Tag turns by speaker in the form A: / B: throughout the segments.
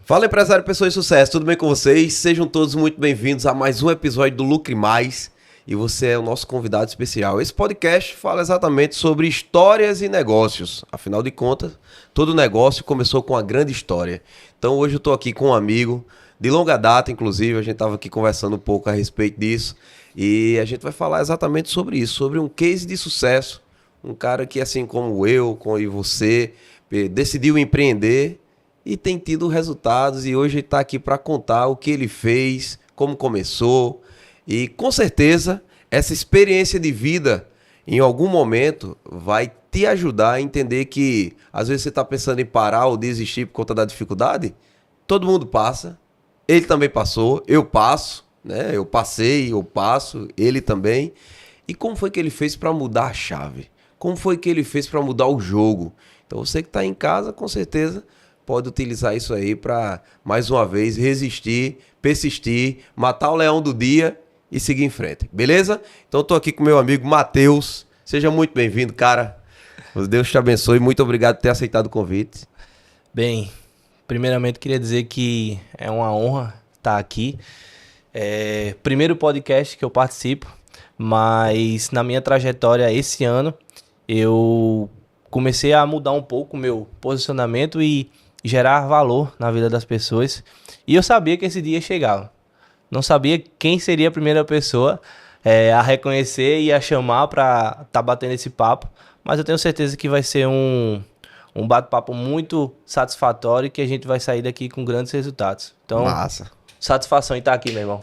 A: Fala, empresário, pessoas de sucesso, tudo bem com vocês? Sejam todos muito bem-vindos a mais um episódio do Lucre Mais e você é o nosso convidado especial. Esse podcast fala exatamente sobre histórias e negócios. Afinal de contas, todo negócio começou com uma grande história. Então hoje eu estou aqui com um amigo de longa data, inclusive, a gente estava aqui conversando um pouco a respeito disso e a gente vai falar exatamente sobre isso, sobre um case de sucesso. Um cara que, assim como eu, como você, decidiu empreender e tem tido resultados e hoje está aqui para contar o que ele fez, como começou e com certeza essa experiência de vida em algum momento vai te ajudar a entender que às vezes você está pensando em parar ou desistir por conta da dificuldade. Todo mundo passa, ele também passou, eu passo, né? Eu passei, eu passo, ele também. E como foi que ele fez para mudar a chave? Como foi que ele fez para mudar o jogo? Então você que está em casa, com certeza pode utilizar isso aí para, mais uma vez, resistir, persistir, matar o leão do dia e seguir em frente. Beleza? Então estou aqui com meu amigo Matheus. Seja muito bem-vindo, cara. Deus te abençoe. Muito obrigado por ter aceitado o convite.
B: Bem, primeiramente queria dizer que é uma honra estar aqui. Primeiro podcast que eu participo, mas na minha trajetória esse ano eu comecei a mudar um pouco o meu posicionamento e gerar valor na vida das pessoas. E eu sabia que esse dia chegava. Não sabia quem seria a primeira pessoa a reconhecer e a chamar para estar batendo esse papo. Mas eu tenho certeza que vai ser um bate-papo muito satisfatório e que a gente vai sair daqui com grandes resultados. Então,
A: massa.
B: Satisfação em estar aqui, meu irmão.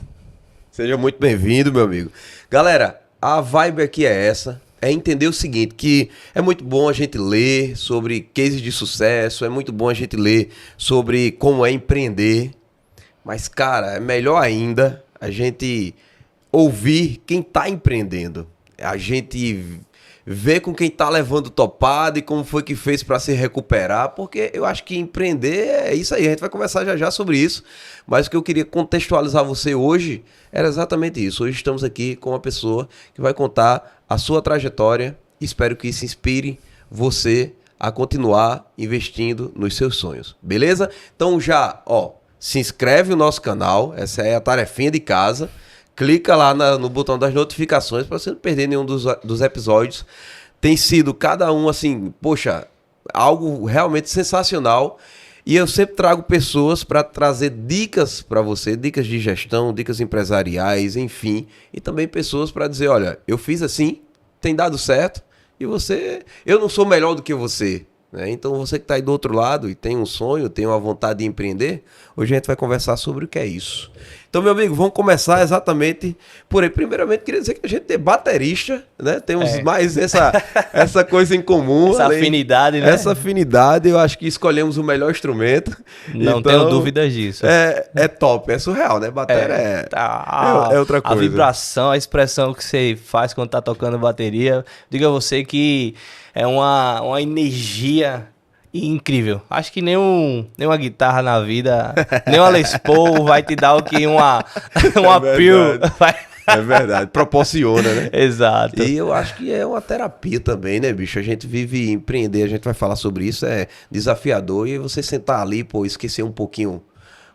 A: Seja muito bem-vindo, meu amigo. Galera, a vibe aqui é essa. É entender o seguinte, que é muito bom a gente ler sobre cases de sucesso, é muito bom a gente ler sobre como é empreender, mas, cara, é melhor ainda a gente ouvir quem está empreendendo, a gente ver com quem está levando topada e como foi que fez para se recuperar, porque eu acho que empreender é isso aí, a gente vai conversar já já sobre isso, mas o que eu queria contextualizar você hoje era exatamente isso. Hoje estamos aqui com uma pessoa que vai contar a sua trajetória. Espero que isso inspire você a continuar investindo nos seus sonhos, beleza? Então já, se inscreve no nosso canal, essa é a tarefinha de casa. Clica lá no botão das notificações para você não perder nenhum dos episódios. Tem sido cada um, assim, poxa, algo realmente sensacional. E eu sempre trago pessoas para trazer dicas para você, dicas de gestão, dicas empresariais, enfim. E também pessoas para dizer, olha, eu fiz assim, tem dado certo. E eu não sou melhor do que você, né? Então você que está aí do outro lado e tem um sonho, tem uma vontade de empreender, hoje a gente vai conversar sobre o que é isso. Então, meu amigo, vamos começar exatamente por aí. Primeiramente, queria dizer que a gente é baterista, né? Temos mais essa coisa em comum.
B: Essa afinidade, né?
A: Essa afinidade, eu acho que escolhemos o melhor instrumento.
B: Não tenho dúvidas disso.
A: É top, é surreal, né? Bateria é outra coisa.
B: A vibração, a expressão que você faz quando tá tocando bateria, diga a você que é uma energia incrível. Acho que nenhuma guitarra na vida, nem uma Les Paul vai te dar o que uma Pearl vai...
A: É verdade, proporciona, né?
B: Exato.
A: E eu acho que é uma terapia também, né, bicho? A gente vive empreender, a gente vai falar sobre isso, é desafiador. E você sentar ali, esquecer um pouquinho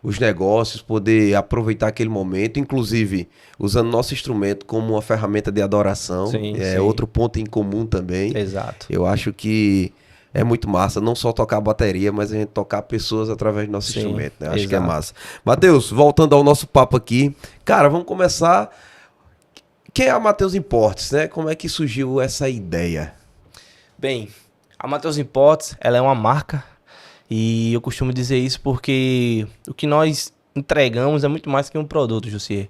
A: os negócios, poder aproveitar aquele momento, inclusive usando nosso instrumento como uma ferramenta de adoração.
B: Sim.
A: Outro ponto em comum também.
B: Exato.
A: Eu acho que é muito massa, não só tocar bateria, mas a gente tocar pessoas através do nosso instrumento, né? Acho que é massa. Matheus, voltando ao nosso papo aqui, cara, vamos começar. Quem é a Matheus Imports, né? Como é que surgiu essa ideia?
B: Bem, a Matheus Imports, ela é uma marca e eu costumo dizer isso porque o que nós entregamos é muito mais que um produto, Jussier.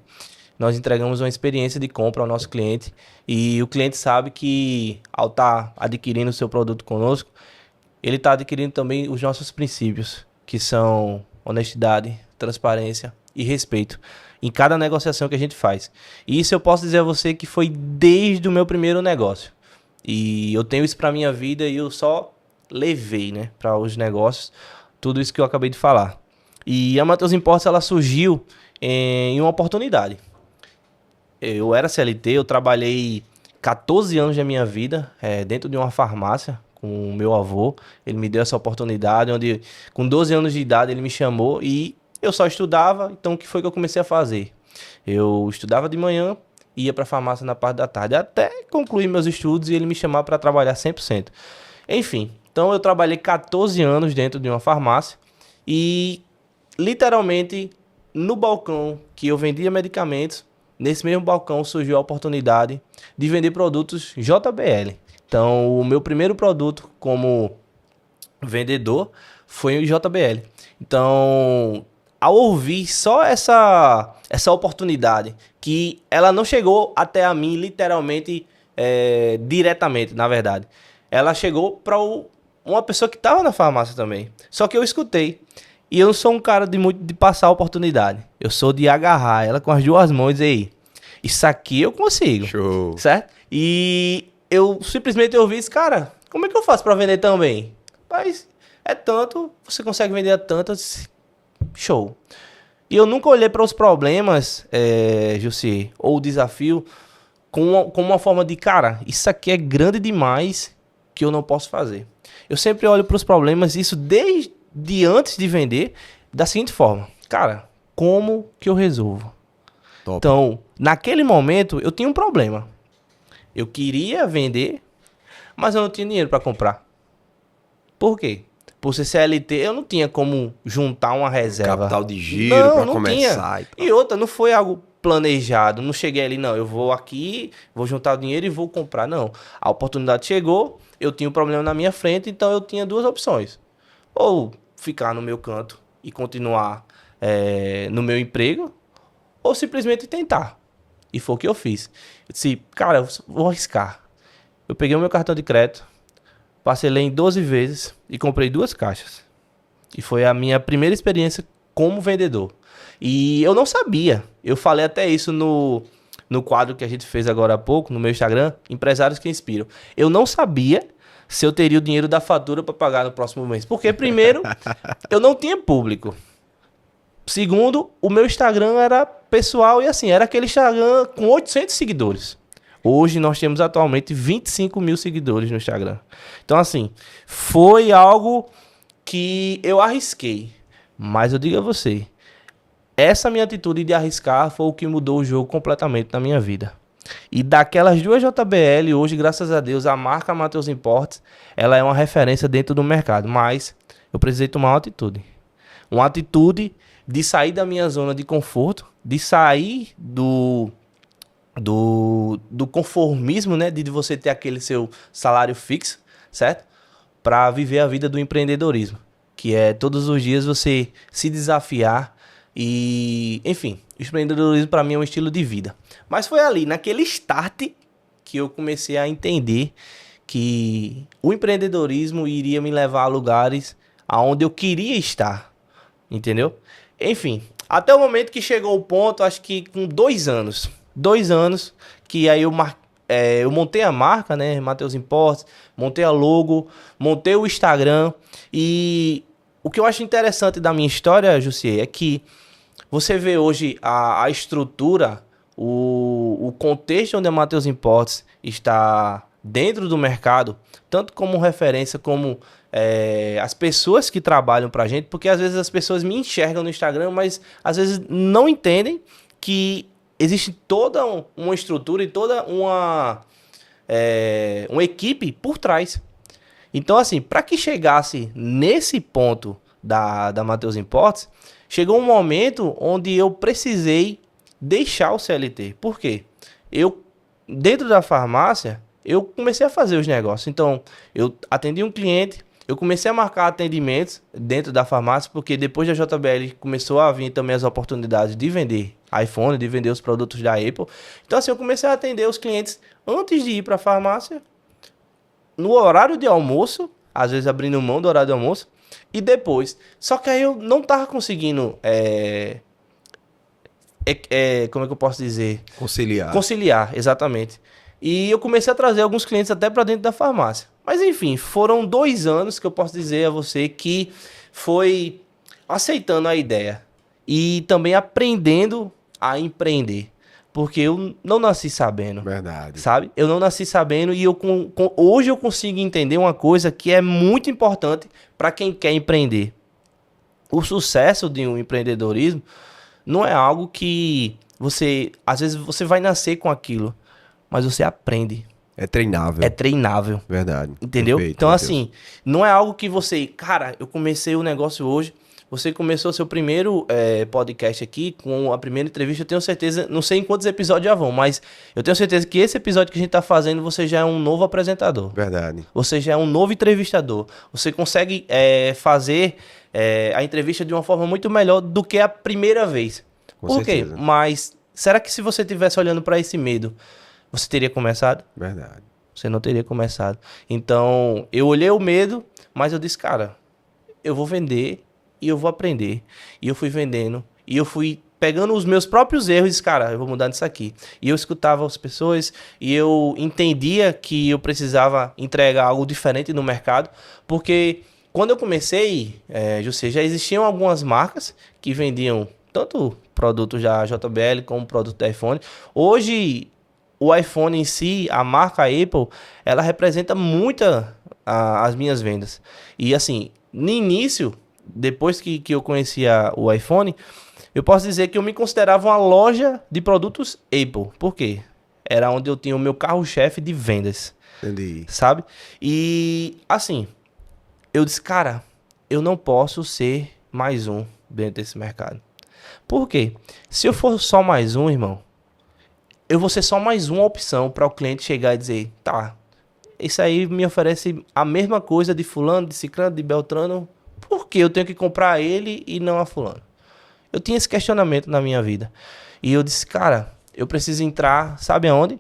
B: Nós entregamos uma experiência de compra ao nosso cliente e o cliente sabe que ao estar adquirindo o seu produto conosco, ele está adquirindo também os nossos princípios, que são honestidade, transparência e respeito em cada negociação que a gente faz. E isso eu posso dizer a você que foi desde o meu primeiro negócio. E eu tenho isso para minha vida e eu só levei, né, para os negócios, tudo isso que eu acabei de falar. E a Matheus Imports, ela surgiu em uma oportunidade. Eu era CLT, eu trabalhei 14 anos da minha vida dentro de uma farmácia com o meu avô. Ele me deu essa oportunidade, onde com 12 anos de idade ele me chamou e eu só estudava. Então o que foi que eu comecei a fazer? Eu estudava de manhã, ia para a farmácia na parte da tarde, até concluir meus estudos e ele me chamar para trabalhar 100%. Enfim, então eu trabalhei 14 anos dentro de uma farmácia e literalmente no balcão que eu vendia medicamentos, nesse mesmo balcão surgiu a oportunidade de vender produtos JBL. Então o meu primeiro produto como vendedor foi o JBL. Então, ao ouvir só essa oportunidade, que ela não chegou até a mim literalmente, diretamente, na verdade. Ela chegou para uma pessoa que estava na farmácia também. Só que eu escutei. E eu não sou um cara de passar a oportunidade. Eu sou de agarrar ela com as duas mãos e dizer, ei, isso aqui eu consigo.
A: Show.
B: Certo? E eu simplesmente ouvi isso, cara, como é que eu faço para vender também? Mas é tanto, você consegue vender a tanto, show. E eu nunca olhei para os problemas, Jussi, ou o desafio, com uma forma de, cara, isso aqui é grande demais que eu não posso fazer. Eu sempre olho para os problemas, isso desde antes de vender, da seguinte forma. Cara, como que eu resolvo?
A: Top.
B: Então, naquele momento, eu tinha um problema. Eu queria vender, mas eu não tinha dinheiro para comprar. Por quê? Por ser CLT, eu não tinha como juntar uma reserva.
A: Capital de giro para começar.
B: E outra, não foi algo planejado. Não cheguei ali, não. Eu vou aqui, vou juntar o dinheiro e vou comprar. Não. A oportunidade chegou, eu tinha um problema na minha frente, então eu tinha duas opções. Ou ficar no meu canto e continuar no meu emprego, ou simplesmente tentar. E foi o que eu fiz. Eu disse, cara, eu vou arriscar. Eu peguei o meu cartão de crédito, parcelei em 12 vezes e comprei 2 caixas. E foi a minha primeira experiência como vendedor. E eu não sabia. Eu falei até isso no quadro que a gente fez agora há pouco, no meu Instagram, Empresários que Inspiram. Eu não sabia se eu teria o dinheiro da fatura para pagar no próximo mês. Porque, primeiro, eu não tinha público. Segundo, o meu Instagram era pessoal e assim, era aquele Instagram com 800 seguidores. Hoje nós temos atualmente 25 mil seguidores no Instagram. Então assim, foi algo que eu arrisquei. Mas eu digo a você, essa minha atitude de arriscar foi o que mudou o jogo completamente na minha vida. E daquelas 2 JBL, hoje, graças a Deus, a marca Matheus Imports, ela é uma referência dentro do mercado. Mas eu precisei tomar uma atitude. Uma atitude de sair da minha zona de conforto, de sair do conformismo, né? De você ter aquele seu salário fixo, certo? Para viver a vida do empreendedorismo. Que é todos os dias você se desafiar e... Enfim, o empreendedorismo para mim é um estilo de vida. Mas foi ali, naquele start, que eu comecei a entender que o empreendedorismo iria me levar a lugares aonde eu queria estar. Entendeu? Enfim, até o momento que chegou o ponto, acho que com 2 anos. 2 anos que aí eu montei a marca, né? Matheus Imports, montei a logo, montei o Instagram. E o que eu acho interessante da minha história, Jussier, é que você vê hoje a estrutura, o contexto onde a Matheus Imports está dentro do mercado, tanto como referência, como as pessoas que trabalham pra gente, porque às vezes as pessoas me enxergam no Instagram, mas às vezes não entendem que existe toda uma estrutura e toda uma equipe por trás. Então assim, para que chegasse nesse ponto da Matheus Imports, chegou um momento onde eu precisei deixar o CLT. Por quê? Eu, dentro da farmácia, eu comecei a fazer os negócios. Então, eu atendi um cliente, eu comecei a marcar atendimentos dentro da farmácia, porque depois da JBL começou a vir também as oportunidades de vender iPhone, de vender os produtos da Apple. Então assim, eu comecei a atender os clientes antes de ir para a farmácia, no horário de almoço, às vezes abrindo mão do horário de almoço, e depois. Só que aí eu não tava conseguindo, como é que eu posso dizer? Conciliar, exatamente. E eu comecei a trazer alguns clientes até para dentro da farmácia. Mas enfim, foram 2 anos que eu posso dizer a você que foi aceitando a ideia e também aprendendo a empreender. Porque eu não nasci sabendo.
A: Verdade.
B: Sabe? Eu não nasci sabendo e hoje eu consigo entender uma coisa que é muito importante para quem quer empreender. O sucesso de um empreendedorismo não é algo que você... Às vezes você vai nascer com aquilo, mas você aprende.
A: É treinável.
B: É treinável.
A: Verdade.
B: Entendeu?
A: Perfeito,
B: Então,
A: Matheus.
B: assim, não é algo que você... Cara, eu comecei o negócio hoje. Você começou seu primeiro podcast aqui com a primeira entrevista. Eu tenho certeza, não sei em quantos episódios já vão, mas eu tenho certeza que esse episódio que a gente tá fazendo, você já é um novo apresentador.
A: Verdade.
B: Você já é um novo entrevistador. Você consegue fazer a entrevista de uma forma muito melhor do que a primeira vez.
A: Com
B: Por quê?
A: certeza.
B: Mas será que se você estivesse olhando para esse medo, você teria começado?
A: Verdade.
B: Você não teria começado. Então, eu olhei o medo, mas eu disse, cara, eu vou vender e eu vou aprender. E eu fui vendendo. E eu fui pegando os meus próprios erros e disse, cara, eu vou mudar nisso aqui. E eu escutava as pessoas e eu entendia que eu precisava entregar algo diferente no mercado. Porque quando eu comecei, José, já existiam algumas marcas que vendiam tanto produtos da JBL como produto da iPhone. Hoje, o iPhone em si, a marca Apple, ela representa as minhas vendas. E assim, no início, depois que eu conhecia o iPhone, eu posso dizer que eu me considerava uma loja de produtos Apple. Por quê? Era onde eu tinha o meu carro-chefe de vendas.
A: Entendi.
B: Sabe? E assim, eu disse, cara, eu não posso ser mais um dentro desse mercado. Por quê? Se eu for só mais um, irmão, eu vou ser só mais uma opção para o cliente chegar e dizer, tá, isso aí me oferece a mesma coisa de fulano, de ciclano, de beltrano, por que eu tenho que comprar ele e não a fulano? Eu tinha esse questionamento na minha vida. E eu disse, cara, eu preciso entrar, sabe aonde?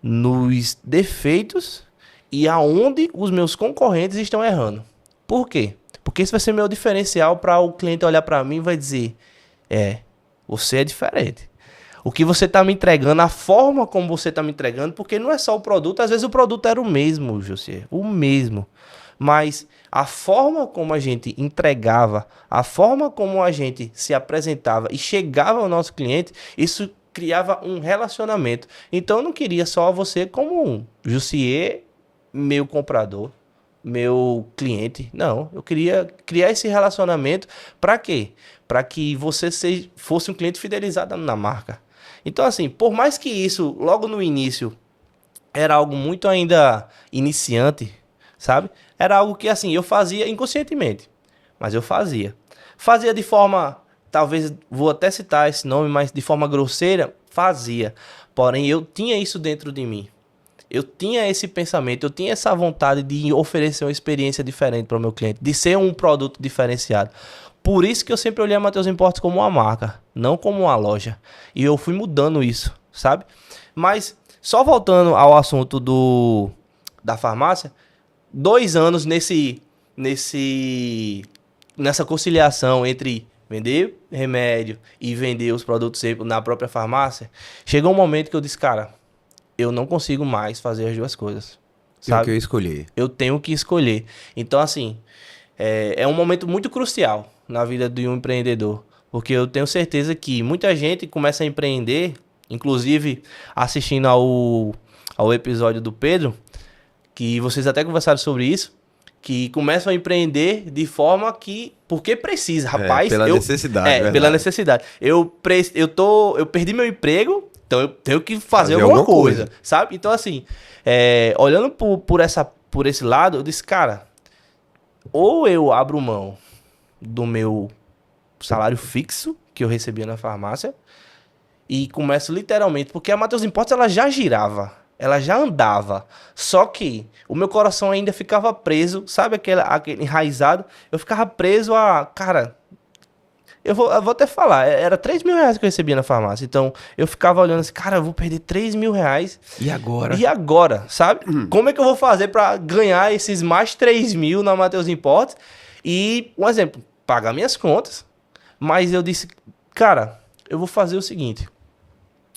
B: Nos defeitos e aonde os meus concorrentes estão errando. Por quê? Porque isso vai ser meu diferencial para o cliente olhar para mim e vai dizer, você é diferente. O que você está me entregando, a forma como você está me entregando, porque não é só o produto, às vezes o produto era o mesmo, José, o mesmo. Mas a forma como a gente entregava, a forma como a gente se apresentava e chegava ao nosso cliente, isso criava um relacionamento. Então eu não queria só você como um Jussier, meu comprador, meu cliente. Não, eu queria criar esse relacionamento para quê? Para que você fosse um cliente fidelizado na marca. Então assim, por mais que isso logo no início era algo muito ainda iniciante, sabe? Era algo que assim, eu fazia inconscientemente, mas eu fazia. Fazia de forma, talvez, vou até citar esse nome, mas de forma grosseira, fazia. Porém, eu tinha isso dentro de mim. Eu tinha esse pensamento, eu tinha essa vontade de oferecer uma experiência diferente para o meu cliente, de ser um produto diferenciado. Por isso que eu sempre olhei a Matheus Imports como uma marca, não como uma loja. E eu fui mudando isso, sabe? Mas, só voltando ao assunto da farmácia, 2 anos nessa conciliação entre vender remédio e vender os produtos na própria farmácia, chegou um momento que eu disse, cara, eu não consigo mais fazer as duas coisas.
A: Tem
B: Sabe?
A: que eu escolher.
B: Eu tenho que escolher. Então, assim, é um momento muito crucial na vida de um empreendedor. Porque eu tenho certeza que muita gente começa a empreender, inclusive assistindo ao episódio do Pedro, que vocês até conversaram sobre isso, que começam a empreender de forma que... Porque precisa, rapaz.
A: Pela necessidade, verdade.
B: Pela necessidade. Eu perdi meu emprego, então eu tenho que fazer alguma coisa, sabe? Então, assim, olhando por esse lado, eu disse, cara, ou eu abro mão do meu salário fixo que eu recebia na farmácia e começo literalmente... Porque a Matheus Imports, ela já girava. Ela já andava, só que o meu coração ainda ficava preso, sabe aquele enraizado? Eu ficava preso a, cara, eu vou até falar, era 3 mil reais que eu recebia na farmácia, então eu ficava olhando assim, cara, eu vou perder 3 mil reais.
A: E agora?
B: E agora, sabe? Como é que eu vou fazer para ganhar esses mais 3 mil na Matheus Imports? E, um exemplo, pagar minhas contas, mas eu disse, cara, eu vou fazer o seguinte,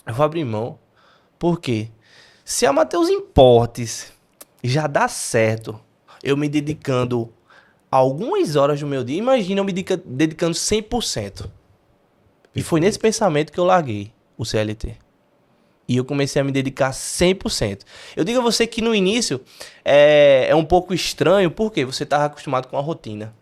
B: eu vou abrir mão, por quê? Se a Matheus Imports já dá certo, eu me dedicando algumas horas do meu dia, imagina eu me dedicando 100%. E foi nesse pensamento que eu larguei. o CLT. E eu comecei a me dedicar 100%. Eu digo a você que no início é um pouco estranho, porque você estava acostumado com a rotina.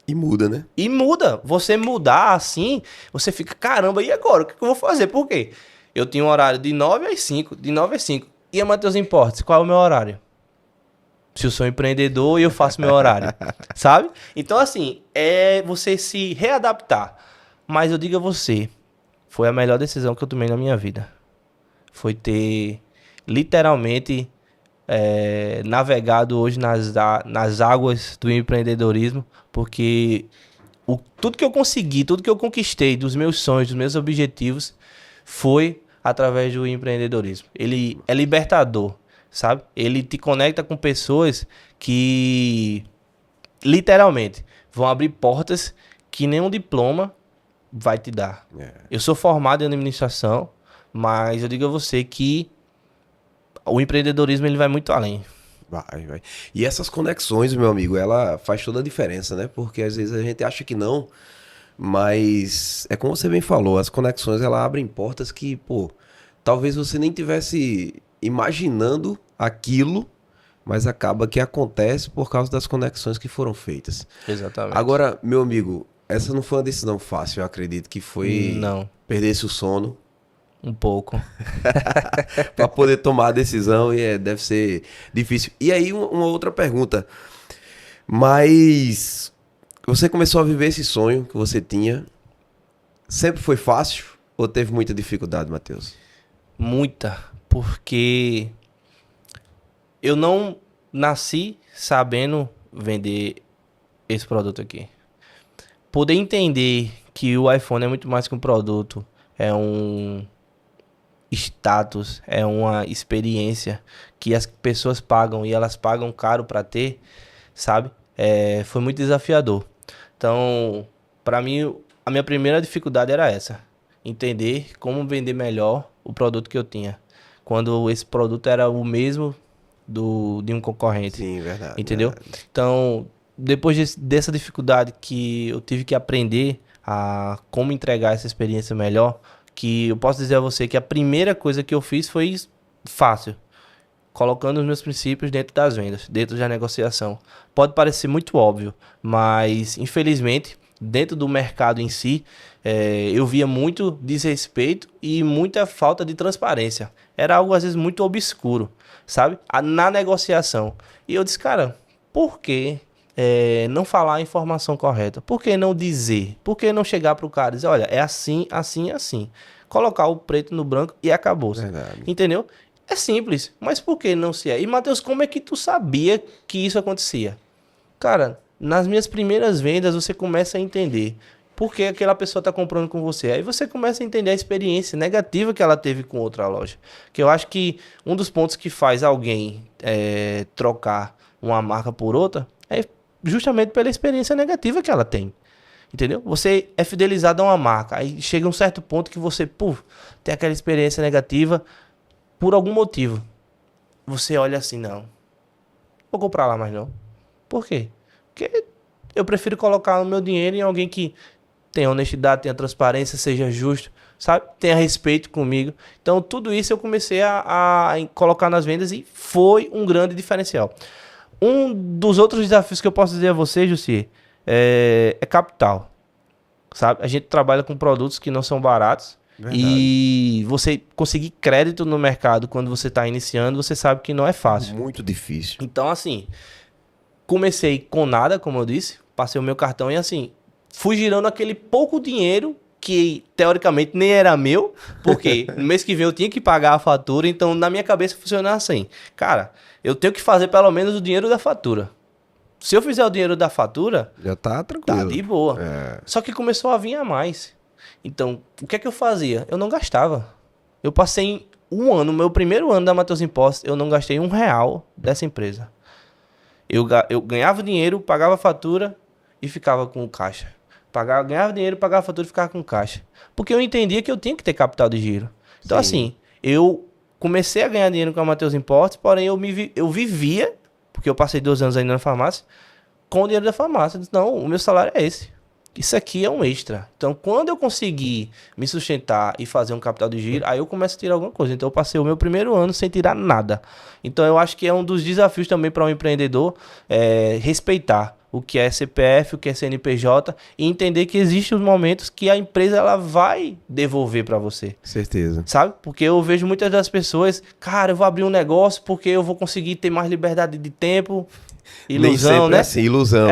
A: E muda, né?
B: E muda. Você mudar assim, você fica, caramba, e agora? O que eu vou fazer? Por quê? Eu tinha um horário de 9 às 5, de 9 às 5. E a Matheus Importes, qual é o meu horário? Se eu sou empreendedor e eu faço meu horário, sabe? Então, assim, é você se readaptar. Mas eu digo a você, foi a melhor decisão que eu tomei na minha vida. Foi ter, literalmente, navegado hoje nas águas do empreendedorismo, porque tudo que eu consegui, tudo que eu conquistei dos meus sonhos, dos meus objetivos, foi através do empreendedorismo. Ele é libertador, sabe? Ele te conecta com pessoas que, literalmente, vão abrir portas que nenhum diploma vai te dar. Eu sou formado em administração, mas eu digo a você que o empreendedorismo ele vai muito além.
A: Vai. E essas conexões, meu amigo, ela faz toda a diferença, né? Porque às vezes a gente acha que não, mas é como você bem falou, as conexões ela abrem portas que, pô, talvez você nem tivesse imaginando aquilo, mas acaba que acontece por causa das conexões que foram feitas.
B: Exatamente.
A: Agora, meu amigo, essa não foi uma decisão fácil, eu acredito que foi
B: Não.
A: Perder-se o sono
B: Um pouco.
A: para poder tomar a decisão e deve ser difícil. E aí uma outra pergunta, mas você começou a viver esse sonho que você tinha, sempre foi fácil ou teve muita dificuldade, Matheus?
B: Muita. Porque eu não nasci sabendo vender esse produto aqui. Poder entender que o iPhone é muito mais que um produto, é um status, é uma experiência que as pessoas pagam e elas pagam caro para ter, sabe? Foi muito desafiador. Então, para mim, a minha primeira dificuldade era essa: entender como vender melhor o produto que eu tinha, quando esse produto era o mesmo de um concorrente.
A: Sim, verdade.
B: Entendeu?
A: Verdade.
B: Então, depois dessa dificuldade que eu tive que aprender a como entregar essa experiência melhor, que eu posso dizer a você que a primeira coisa que eu fiz foi fácil, colocando os meus princípios dentro das vendas, dentro da negociação. Pode parecer muito óbvio, mas infelizmente, dentro do mercado em si, eu via muito desrespeito e muita falta de transparência. Era algo às vezes muito obscuro, sabe? Na negociação. E eu disse, cara, por que não falar a informação correta? Por que não dizer? Por que não chegar para o cara e dizer, olha, é assim, assim, assim. Colocar o preto no branco e acabou. Entendeu? É simples, mas por que não se é? E, Matheus, como é que tu sabia que isso acontecia? Cara, nas minhas primeiras vendas, você começa a entender por que aquela pessoa está comprando com você. Aí você começa a entender a experiência negativa que ela teve com outra loja. Que eu acho que um dos pontos que faz alguém trocar uma marca por outra é justamente pela experiência negativa que ela tem. Entendeu? Você é fidelizado a uma marca. Aí chega um certo ponto que você, tem aquela experiência negativa por algum motivo. Você olha assim, não vou comprar lá mais não. Por quê? Porque eu prefiro colocar o meu dinheiro em alguém que tenha honestidade, tenha transparência, seja justo, sabe? Tenha respeito comigo. Então, tudo isso eu comecei a colocar nas vendas e foi um grande diferencial. Um dos outros desafios que eu posso dizer a você, Jussi, é capital, sabe? A gente trabalha com produtos que não são baratos. Verdade. E você conseguir crédito no mercado quando você está iniciando, você sabe que não é fácil.
A: Muito difícil.
B: Então, assim, comecei com nada, como eu disse, passei o meu cartão e, assim, fui girando aquele pouco dinheiro que, teoricamente, nem era meu, porque no mês que vem eu tinha que pagar a fatura, então, na minha cabeça, funcionava assim. Cara, eu tenho que fazer pelo menos o dinheiro da fatura. Se eu fizer o dinheiro da fatura,
A: já tá tranquilo.
B: Tá de boa. Só que começou a vir a mais. Então, o que é que eu fazia? Eu não gastava. Eu passei um ano, meu primeiro ano da Matheus Impostos, eu não gastei R$1 dessa empresa. Eu ganhava dinheiro, pagava a fatura e ficava com o caixa. Ganhava dinheiro, pagava a fatura e ficava com o caixa. Porque eu entendia que eu tinha que ter capital de giro. Então, assim, eu comecei a ganhar dinheiro com a Matheus Impostos, porém eu vivia, porque eu passei 2 anos ainda na farmácia, com o dinheiro da farmácia. Eu disse, não, o meu salário é esse. Isso aqui é um extra. Então, quando eu conseguir me sustentar e fazer um capital de giro, aí eu começo a tirar alguma coisa. Então, eu passei o meu primeiro ano sem tirar nada. Então, eu acho que é um dos desafios também para um empreendedor respeitar o que é CPF, o que é CNPJ e entender que existem os momentos que a empresa ela vai devolver para você.
A: Certeza.
B: Sabe? Porque eu vejo muitas das pessoas, cara, eu vou abrir um negócio porque eu vou conseguir ter mais liberdade de tempo. Ilusão,
A: Nem sempre
B: né?
A: é assim, ilusão.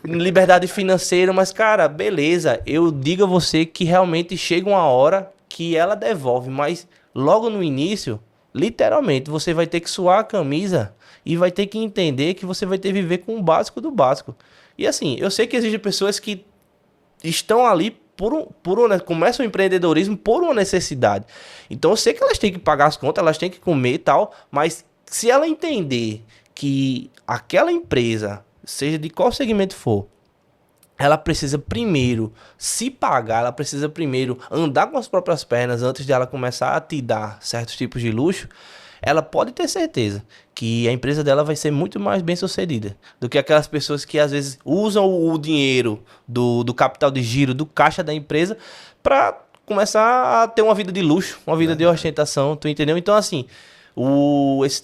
B: Liberdade financeira, mas, cara, beleza. Eu digo a você que realmente chega uma hora que ela devolve, mas logo no início, literalmente, você vai ter que suar a camisa e vai ter que entender que você vai ter que viver com o básico do básico. E assim, eu sei que existem pessoas que estão ali começam o empreendedorismo por uma necessidade. Então eu sei que elas têm que pagar as contas, elas têm que comer e tal, mas se ela entender que aquela empresa, seja de qual segmento for, ela precisa primeiro se pagar, ela precisa primeiro andar com as próprias pernas antes de ela começar a te dar certos tipos de luxo, ela pode ter certeza que a empresa dela vai ser muito mais bem sucedida do que aquelas pessoas que às vezes usam o dinheiro do capital de giro, do caixa da empresa, para começar a ter uma vida de luxo, uma vida de ostentação, tu entendeu? Então assim,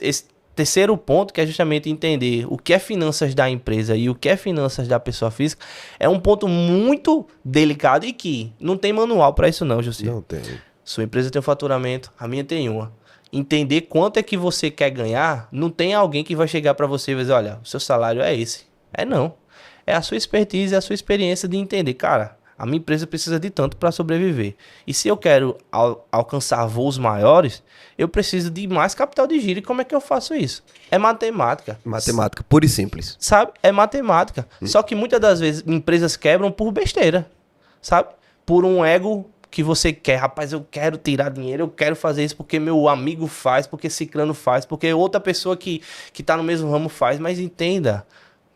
B: esse terceiro ponto, que é justamente entender o que é finanças da empresa e o que é finanças da pessoa física, é um ponto muito delicado e que não tem manual para isso não, José.
A: Não tem.
B: Sua empresa tem um faturamento, a minha tem uma. Entender quanto é que você quer ganhar, não tem alguém que vai chegar para você e vai dizer, olha, o seu salário é esse. É não. É a sua expertise, é a sua experiência de entender, cara, a minha empresa precisa de tanto para sobreviver. E se eu quero alcançar voos maiores, eu preciso de mais capital de giro. E como é que eu faço isso? É matemática.
A: Matemática, pura e simples.
B: Sabe? É matemática. Só que muitas das vezes empresas quebram por besteira. Sabe? Por um ego que você quer. Rapaz, eu quero tirar dinheiro, eu quero fazer isso porque meu amigo faz, porque ciclano faz, porque outra pessoa que tá no mesmo ramo faz. Mas entenda,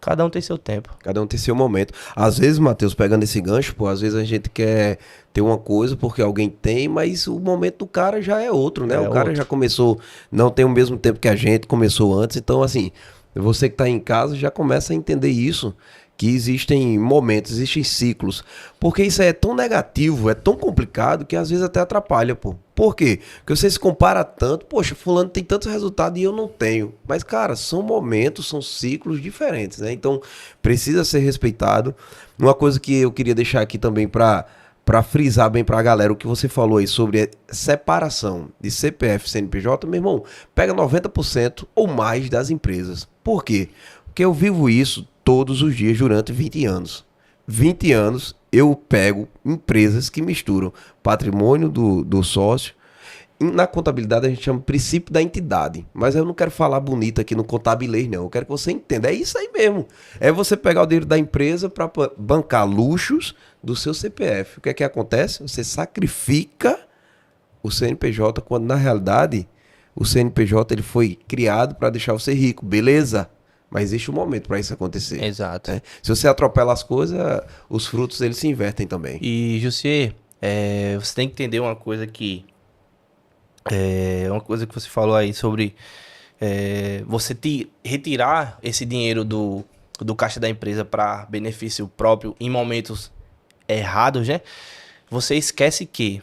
B: cada um tem seu tempo.
A: Cada um tem seu momento. Às vezes, Matheus, pegando esse gancho, pô, às vezes a gente quer ter uma coisa porque alguém tem, mas o momento do cara já é outro, né? O cara já começou, não tem o mesmo tempo que a gente, começou antes. Então, assim, você que tá em casa já começa a entender isso, que existem momentos, existem ciclos. Porque isso é tão negativo, é tão complicado, que às vezes até atrapalha, pô. Por quê? Porque você se compara tanto, poxa, fulano tem tantos resultados e eu não tenho. Mas, cara, são momentos, são ciclos diferentes, né? Então, precisa ser respeitado. Uma coisa que eu queria deixar aqui também para frisar bem pra galera, o que você falou aí sobre separação de CPF e CNPJ, meu irmão, pega 90% ou mais das empresas. Por quê? Porque eu vivo isso todos os dias durante 20 anos. 20 anos eu pego empresas que misturam patrimônio do sócio. Na contabilidade a gente chama princípio da entidade, mas eu não quero falar bonito aqui no contabilês não, eu quero que você entenda, é isso aí mesmo. É você pegar o dinheiro da empresa para bancar luxos do seu CPF. O que é que acontece? Você sacrifica o CNPJ quando na realidade o CNPJ ele foi criado para deixar você rico, beleza? Mas existe um momento para isso acontecer.
B: Exato.
A: Né? Se você atropela as coisas, os frutos eles se invertem também.
B: E, Jussier, você tem que entender uma coisa que... uma coisa que você falou aí sobre você retirar esse dinheiro do caixa da empresa para benefício próprio em momentos errados, né? Você esquece que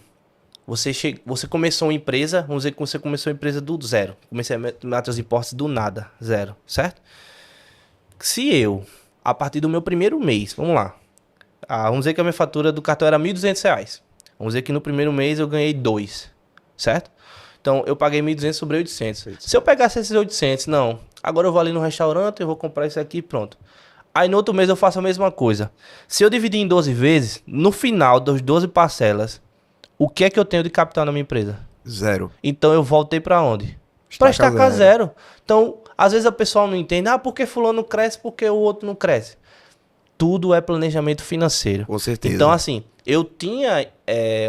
B: você começou uma empresa, vamos dizer que você começou a empresa do zero. Comecei a meter os impostos do nada, zero, certo? Se eu, a partir do meu primeiro mês, vamos lá, vamos dizer que a minha fatura do cartão era R$1.200. Vamos dizer que no primeiro mês eu ganhei 2, certo? Então eu paguei 1.200 sobre 800. Se eu pegasse esses 800, não, agora eu vou ali no restaurante, eu vou comprar isso aqui e pronto. Aí no outro mês eu faço a mesma coisa. Se eu dividir em 12 vezes, no final das 12 parcelas, o que é que eu tenho de capital na minha empresa?
A: Zero.
B: Então eu voltei para onde? Para estacar zero. Então, às vezes a pessoa não entende, porque fulano cresce, porque o outro não cresce. Tudo é planejamento financeiro.
A: Com certeza.
B: Então, assim, eu tinha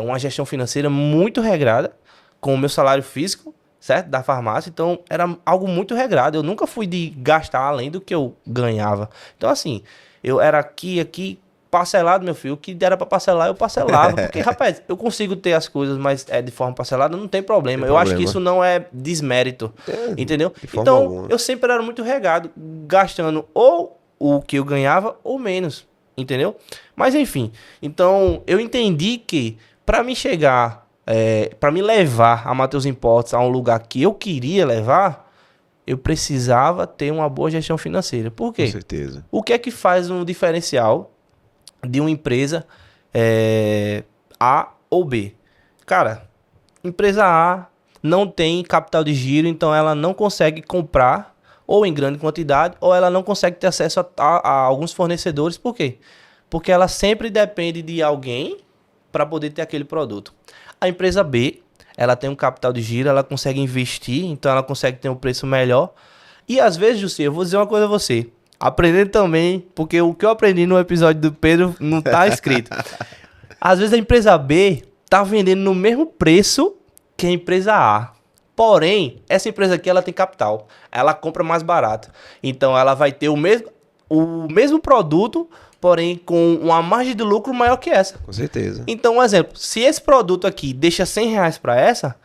B: uma gestão financeira muito regrada com o meu salário físico, certo? Da farmácia. Então, era algo muito regrado. Eu nunca fui de gastar além do que eu ganhava. Então, assim, eu era aqui, parcelado, meu filho. O que era pra parcelar, eu parcelava. Porque, rapaz, eu consigo ter as coisas, mas de forma parcelada, não tem problema. Eu acho que isso não é desmérito, entendeu? Então, eu sempre era muito regado, gastando ou o que eu ganhava ou menos. Entendeu? Mas enfim, então eu entendi que para me chegar, para me levar a Matheus Imports a um lugar que eu queria levar, eu precisava ter uma boa gestão financeira. Por quê?
A: Com certeza.
B: O que é que faz um diferencial de uma empresa A ou B? Cara, empresa A não tem capital de giro, então ela não consegue comprar ou em grande quantidade, ou ela não consegue ter acesso a alguns fornecedores. Por quê? Porque ela sempre depende de alguém para poder ter aquele produto. A empresa B, ela tem um capital de giro, ela consegue investir, então ela consegue ter um preço melhor. E às vezes, José, eu vou dizer uma coisa a você. Aprendendo também, porque o que eu aprendi no episódio do Pedro não tá escrito. Às vezes a empresa B tá vendendo no mesmo preço que a empresa A. Porém, essa empresa aqui ela tem capital. Ela compra mais barato. Então ela vai ter o mesmo produto, porém com uma margem de lucro maior que essa.
A: Com certeza.
B: Então, um exemplo. Se esse produto aqui deixa R$100 para essa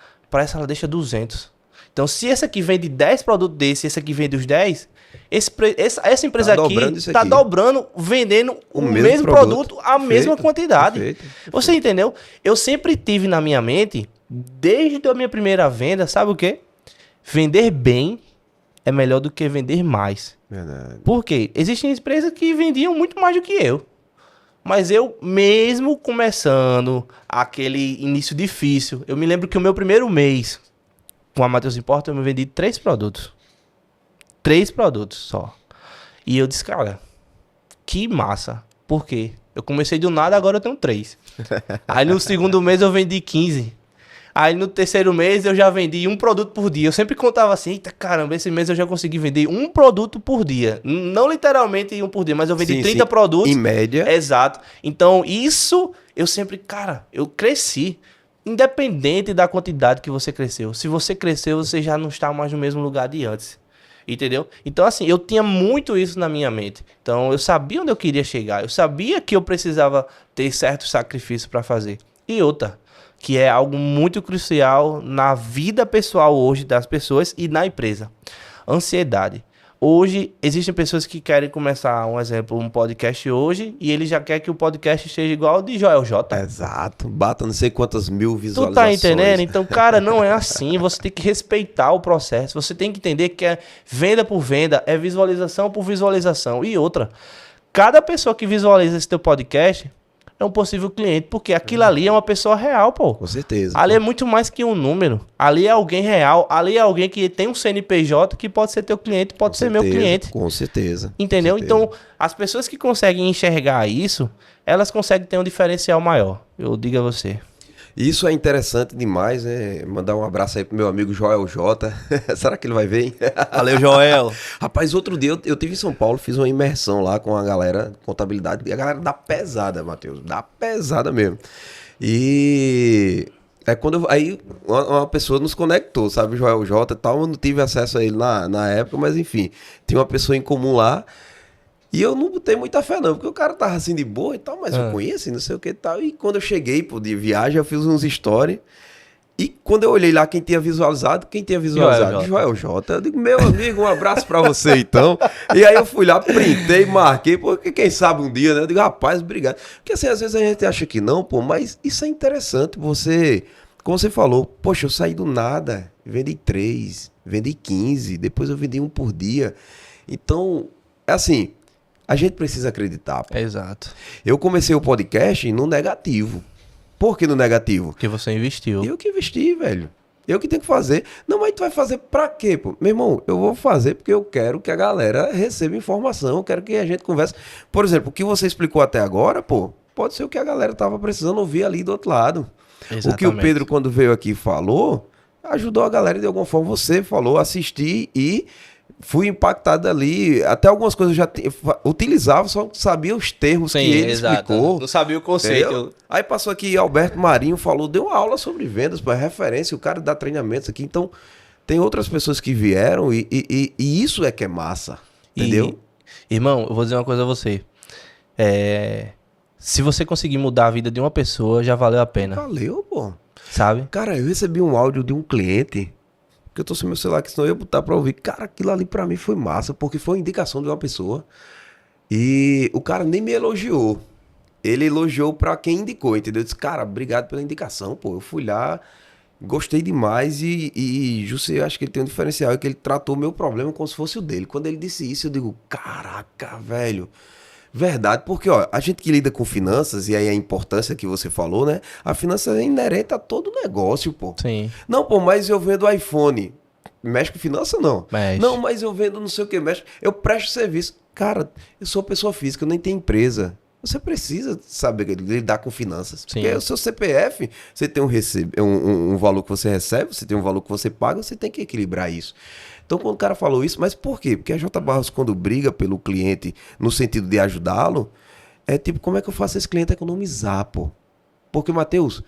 B: ela deixa 200. Então, se esse aqui vende 10 produtos desse e esse aqui vende os 10, essa empresa aqui está dobrando, vendendo o mesmo produto a mesma quantidade. Perfeito. Você entendeu? Eu sempre tive na minha mente, desde a minha primeira venda, sabe o quê? Vender bem é melhor do que vender mais.
A: Verdade.
B: Por quê? Existem empresas que vendiam muito mais do que eu. Mas eu, mesmo começando aquele início difícil, eu me lembro que o meu primeiro mês com a Matheus Imports, eu me vendi 3 produtos. 3 produtos só. E eu disse, cara, que massa. Por quê? Eu comecei do nada, agora eu tenho 3. Aí no segundo mês eu vendi 15. Aí no terceiro mês eu já vendi 1 produto por dia. Eu sempre contava assim, eita caramba, esse mês eu já consegui vender 1 produto por dia. Não literalmente 1 por dia, mas eu vendi 30 produtos.
A: Em média.
B: Exato. Então isso, eu sempre, cara, eu cresci. Independente da quantidade que você cresceu. Se você cresceu, você já não está mais no mesmo lugar de antes. Entendeu? Então, assim, eu tinha muito isso na minha mente. Então, eu sabia onde eu queria chegar. Eu sabia que eu precisava ter certo sacrifício para fazer. E outra, que é algo muito crucial na vida pessoal hoje das pessoas e na empresa. Ansiedade. Hoje, existem pessoas que querem começar, um exemplo, um podcast hoje, e ele já quer que o podcast seja igual ao de Joel J.
A: Exato. Bata não sei quantas mil visualizações.
B: Tu tá entendendo? Então, cara, não é assim. Você tem que respeitar o processo. Você tem que entender que é venda por venda, é visualização por visualização. E outra, cada pessoa que visualiza esse teu podcast é um possível cliente, porque aquilo ali é uma pessoa real, pô.
A: Com certeza.
B: Ali é muito mais que um número. Ali é alguém real. Ali é alguém que tem um CNPJ que pode ser teu cliente, pode ser meu cliente.
A: Com certeza.
B: Entendeu?
A: Com certeza.
B: Então, as pessoas que conseguem enxergar isso, elas conseguem ter um diferencial maior. Eu digo a você.
A: Isso é interessante demais, né? Mandar um abraço aí pro meu amigo Joel J. Será que ele vai ver, hein?
B: Valeu, Joel.
A: Rapaz, outro dia eu tive em São Paulo, fiz uma imersão lá com a galera de contabilidade. E a galera dá pesada, Matheus. Dá pesada mesmo. E é quando aí uma pessoa nos conectou, sabe? Joel J e tal. Eu não tive acesso a ele na época, mas enfim. Tinha uma pessoa em comum lá. E eu não botei muita fé não, porque o cara tava assim de boa e tal, mas eu conheço, não sei o que e tal. E quando eu cheguei, pô, de viagem, eu fiz uns stories. E quando eu olhei lá quem tinha visualizado, Joel J. Eu digo, meu amigo, um abraço pra você então. E aí eu fui lá, printei, marquei, porque quem sabe um dia, né? Eu digo, rapaz, obrigado. Porque assim, às vezes a gente acha que não, pô, mas isso é interessante, você, como você falou, poxa, eu saí do nada, vendi 3, vendi 15, depois eu vendi 1 por dia. Então, é assim, a gente precisa acreditar. Pô.
B: Exato.
A: Eu comecei o podcast no negativo. Por que no negativo?
B: Porque você investiu.
A: Eu que investi, velho. Eu que tenho que fazer. Não, mas tu vai fazer pra quê, pô? Meu irmão, eu vou fazer porque eu quero que a galera receba informação, eu quero que a gente converse. Por exemplo, o que você explicou até agora, pô, pode ser o que a galera tava precisando ouvir ali do outro lado. Exatamente. O que o Pedro, quando veio aqui, falou, ajudou a galera de alguma forma. Você falou, assisti e fui impactado ali. Até algumas coisas eu já utilizava, só sabia os termos. Sim, que ele explicou.
B: Não sabia o conceito.
A: Entendeu? Aí passou aqui Alberto Marinho, falou, deu uma aula sobre vendas, para referência, o cara dá treinamentos aqui. Então, tem outras pessoas que vieram e isso é que é massa. Entendeu?
B: Irmão, eu vou dizer uma coisa a você. Se você conseguir mudar a vida de uma pessoa, já valeu a pena.
A: Valeu, pô.
B: Sabe?
A: Cara, eu recebi um áudio de um cliente, que eu tô sem meu celular, que senão eu ia botar pra ouvir. Cara, aquilo ali pra mim foi massa, porque foi uma indicação de uma pessoa. E o cara nem me elogiou. Ele elogiou pra quem indicou, entendeu? Eu disse, cara, obrigado pela indicação, pô. Eu fui lá, gostei demais e José, eu acho que ele tem um diferencial, é que ele tratou o meu problema como se fosse o dele. Quando ele disse isso, eu digo, caraca, velho. Verdade, porque ó, a gente que lida com finanças, e aí a importância que você falou, né? A finança é inerente a todo negócio, pô.
B: Sim.
A: Não, pô, mas eu vendo iPhone. Mexe com finança, não.
B: Mexe.
A: Não, mas eu vendo não sei o que, mexe. Eu presto serviço. Cara, eu sou pessoa física, eu nem tenho empresa. Você precisa saber lidar com finanças.
B: Sim.
A: Porque o seu CPF, você tem um valor que você recebe, você tem um valor que você paga, você tem que equilibrar isso. Então, quando o cara falou isso, mas por quê? Porque a J. Barros, quando briga pelo cliente no sentido de ajudá-lo, é tipo, como é que eu faço esse cliente economizar, pô? Porque, Matheus,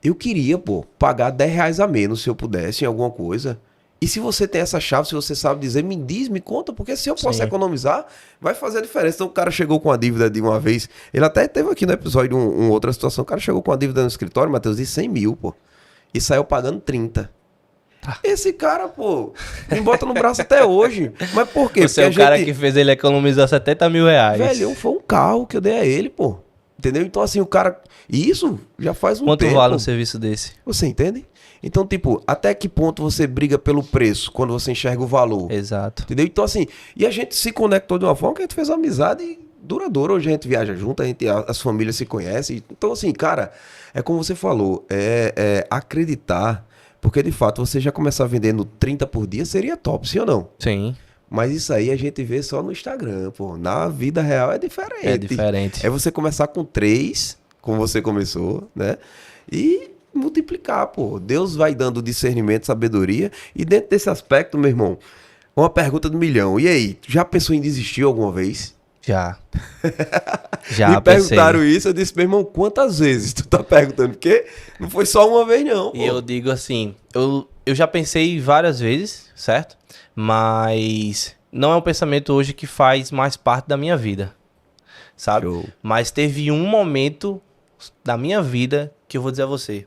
A: eu queria, pô, pagar R$ 10 a menos se eu pudesse em alguma coisa. E se você tem essa chave, se você sabe dizer, me diz, me conta, porque se eu posso
B: Sim.
A: economizar, vai fazer a diferença. Então o cara chegou com a dívida de uma vez, ele até teve aqui no episódio uma outra situação, o cara chegou com a dívida no escritório, Matheus, de 100 mil, pô, e saiu pagando 30. Esse cara, pô, me bota no braço até hoje. Mas por quê?
B: Você é o cara que fez ele economizar R$ 70 mil.
A: Velho, foi um carro que eu dei a ele, pô. Entendeu? Então, assim, o cara... E isso já faz um
B: Quanto
A: tempo.
B: vale um serviço desse?
A: Você entende? Então, tipo, até que ponto você briga pelo preço quando você enxerga o valor?
B: Exato.
A: Entendeu? Então, assim, e a gente se conectou de uma forma que a gente fez uma amizade duradoura. Hoje a gente viaja junto, as famílias se conhecem. Então, assim, cara, é como você falou, é acreditar, porque de fato você já começar vendendo 30 por dia seria top, sim ou não?
B: Sim.
A: Mas isso aí a gente vê só no Instagram, pô. Na vida real é diferente.
B: É diferente.
A: É você começar com 3, como você começou, né? E multiplicar, pô. Deus vai dando discernimento, sabedoria. E dentro desse aspecto, meu irmão, uma pergunta do milhão. E aí, tu já pensou em desistir alguma vez?
B: Já. Já
A: Me perguntaram isso, eu disse, meu irmão, quantas vezes tu tá perguntando? Porque não foi só uma vez, não.
B: E eu digo assim, eu já pensei várias vezes, certo? Mas não é um pensamento hoje que faz mais parte da minha vida, sabe?
A: Show.
B: Mas teve um momento da minha vida que eu vou dizer a você.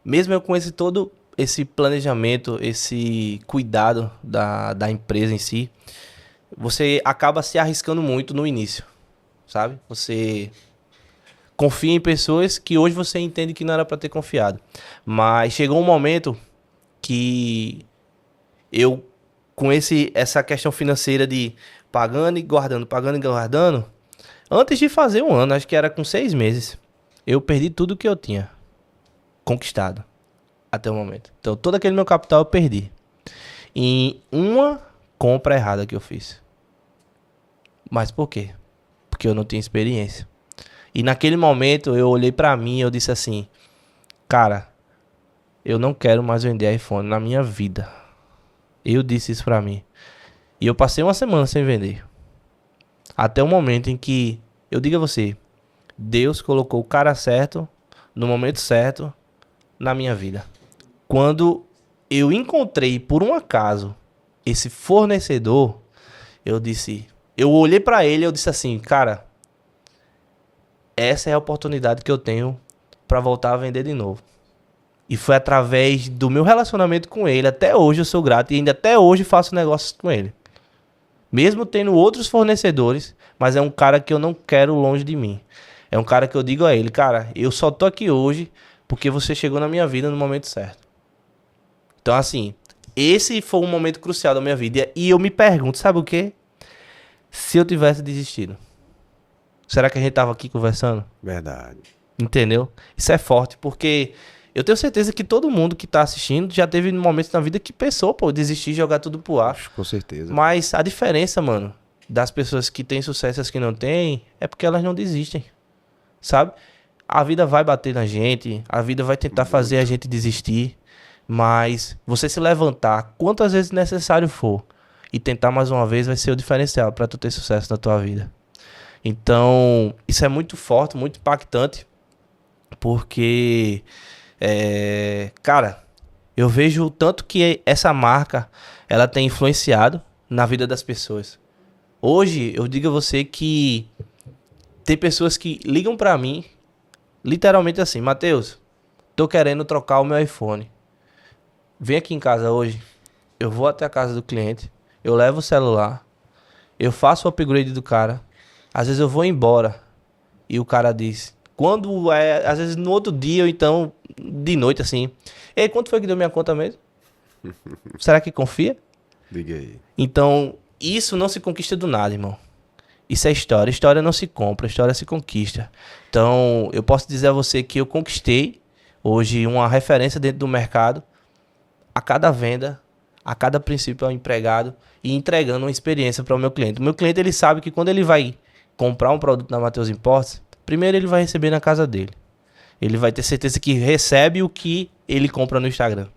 B: Mesmo eu com todo esse planejamento, esse cuidado da empresa em si, você acaba se arriscando muito no início, sabe? Você confia em pessoas que hoje você entende que não era para ter confiado. Mas chegou um momento que eu, com essa questão financeira de pagando e guardando, antes de fazer um ano, acho que era com 6 meses, eu perdi tudo que eu tinha conquistado até o momento. Então, todo aquele meu capital eu perdi em uma compra errada que eu fiz. Mas por quê? Porque eu não tinha experiência. E naquele momento eu olhei pra mim e eu disse assim, cara, eu não quero mais vender iPhone na minha vida. Eu disse isso pra mim. E eu passei uma semana sem vender. Até o momento em que, eu digo a você, Deus colocou o cara certo, no momento certo, na minha vida. Quando eu encontrei, por um acaso, esse fornecedor, eu olhei pra ele e eu disse assim, cara, essa é a oportunidade que eu tenho pra voltar a vender de novo. E foi através do meu relacionamento com ele, até hoje eu sou grato e ainda até hoje faço negócios com ele. Mesmo tendo outros fornecedores, mas é um cara que eu não quero longe de mim. É um cara que eu digo a ele, cara, eu só tô aqui hoje porque você chegou na minha vida no momento certo. Então assim, esse foi um momento crucial da minha vida. E eu me pergunto, sabe o quê? Se eu tivesse desistido, será que a gente tava aqui conversando?
A: Verdade.
B: Entendeu? Isso é forte, porque eu tenho certeza que todo mundo que tá assistindo já teve momentos na vida que pensou, pô, desistir e jogar tudo pro ar.
A: Com certeza.
B: Mas a diferença, mano, das pessoas que têm sucesso e as que não têm, é porque elas não desistem, sabe? A vida vai bater na gente, a vida vai tentar fazer a gente desistir, mas você se levantar quantas vezes necessário for e tentar mais uma vez vai ser o diferencial pra tu ter sucesso na tua vida. Então, isso é muito forte, muito impactante, porque, cara, eu vejo o tanto que essa marca, ela tem influenciado na vida das pessoas. Hoje, eu digo a você que tem pessoas que ligam pra mim, literalmente assim, Matheus, tô querendo trocar o meu iPhone. Vem aqui em casa hoje, eu vou até a casa do cliente, eu levo o celular, eu faço o upgrade do cara Às vezes eu vou embora e o cara diz, quando é, às vezes no outro dia ou então de noite assim, ei, quanto foi que deu minha conta mesmo? Será que confia?
A: Diga aí.
B: Então, isso não se conquista do nada, irmão. Isso é história. História não se compra, história se conquista. Então, eu posso dizer a você que eu conquistei hoje uma referência dentro do mercado a cada venda, a cada princípio ao empregado e entregando uma experiência para o meu cliente. O meu cliente, ele sabe que quando ele vai comprar um produto na Matheus Imports, primeiro ele vai receber na casa dele. Ele vai ter certeza que recebe o que ele compra no Instagram.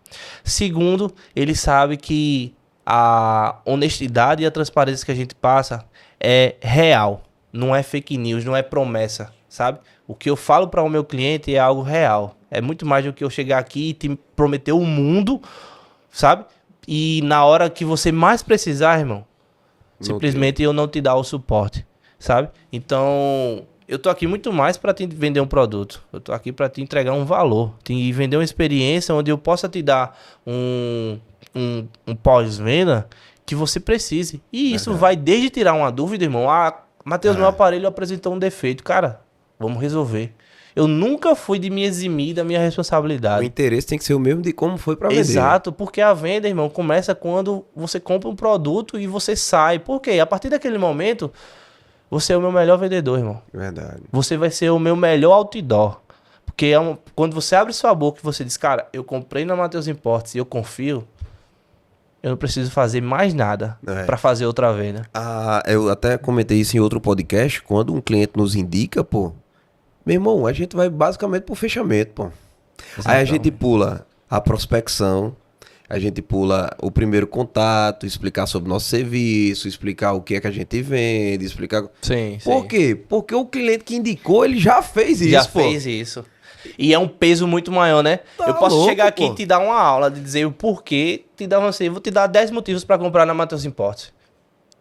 B: Segundo, ele sabe que a honestidade e a transparência que a gente passa é real. Não é fake news, não é promessa, sabe? O que eu falo para o meu cliente é algo real. É muito mais do que eu chegar aqui e te prometer o mundo, sabe? E na hora que você mais precisar, irmão, simplesmente eu não te dar o suporte, sabe? Então, eu tô aqui muito mais para te vender um produto. Eu tô aqui para te entregar um valor, te vender uma experiência onde eu possa te dar um pós-venda que você precise. E isso vai desde tirar uma dúvida, irmão. Ah, Matheus, meu aparelho apresentou um defeito. Cara, vamos resolver. Eu nunca fui de me eximir da minha responsabilidade.
A: O interesse tem que ser o mesmo de como foi para vender.
B: Exato, porque a venda, irmão, começa quando você compra um produto e você sai. Por quê? A partir daquele momento, você é o meu melhor vendedor, irmão.
A: Verdade.
B: Você vai ser o meu melhor outdoor. Porque quando você abre sua boca e você diz, cara, eu comprei na Matheus Imports e eu confio, eu não preciso fazer mais nada para fazer outra venda.
A: Ah, eu até comentei isso em outro podcast. Quando um cliente nos indica, pô, meu irmão, a gente vai basicamente pro fechamento, pô.
B: Exatamente.
A: Aí a gente pula a prospecção, a gente pula o primeiro contato, explicar sobre o nosso serviço, explicar o que é que a gente vende, explicar...
B: Sim,
A: Por quê? Porque o cliente que indicou, ele já fez isso,
B: já
A: pô.
B: fez isso. E é um peso muito maior, né?
A: Tá
B: eu posso
A: louco,
B: chegar aqui
A: pô.
B: e te dar uma aula de dizer o porquê, te dar assim, vou te dar 10 motivos para comprar na Matheus Imports.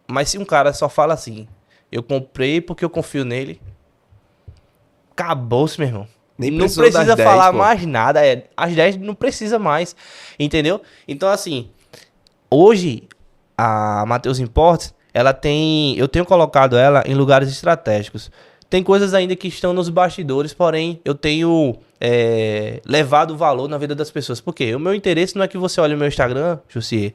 B: Mas se um cara só fala assim, eu comprei porque eu confio nele, acabou-se, meu irmão.
A: Nem
B: não
A: precisou
B: precisa
A: das 10,
B: falar
A: pô.
B: mais nada. As 10 não precisa mais. Entendeu? Então, assim, hoje a Matheus Imports, ela tem. Eu tenho colocado ela em lugares estratégicos. Tem coisas ainda que estão nos bastidores, porém, eu tenho levado valor na vida das pessoas. Por quê? O meu interesse não é que você olhe o meu Instagram, Jussier,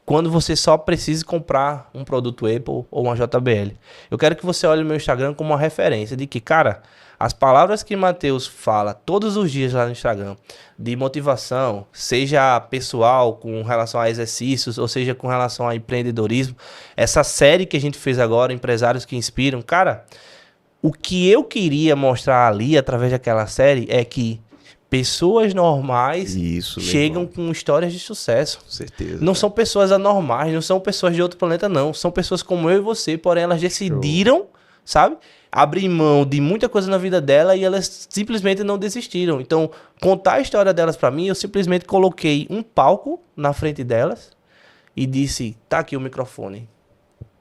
B: quando você só precise comprar um produto Apple ou uma JBL. Eu quero que você olhe o meu Instagram como uma referência de que, cara, as palavras que Matheus fala todos os dias lá no Instagram, de motivação, seja pessoal com relação a exercícios, ou seja com relação a empreendedorismo, essa série que a gente fez agora, Empresários que Inspiram, cara, o que eu queria mostrar ali através daquela série é que pessoas normais chegam com histórias de sucesso.
A: Com certeza.
B: Não são pessoas anormais, não são pessoas de outro planeta, não. São pessoas como eu e você, porém elas decidiram, sabe? Abrir mão de muita coisa na vida dela e elas simplesmente não desistiram. Então, contar a história delas pra mim, eu simplesmente coloquei um palco na frente delas e disse, tá aqui o microfone.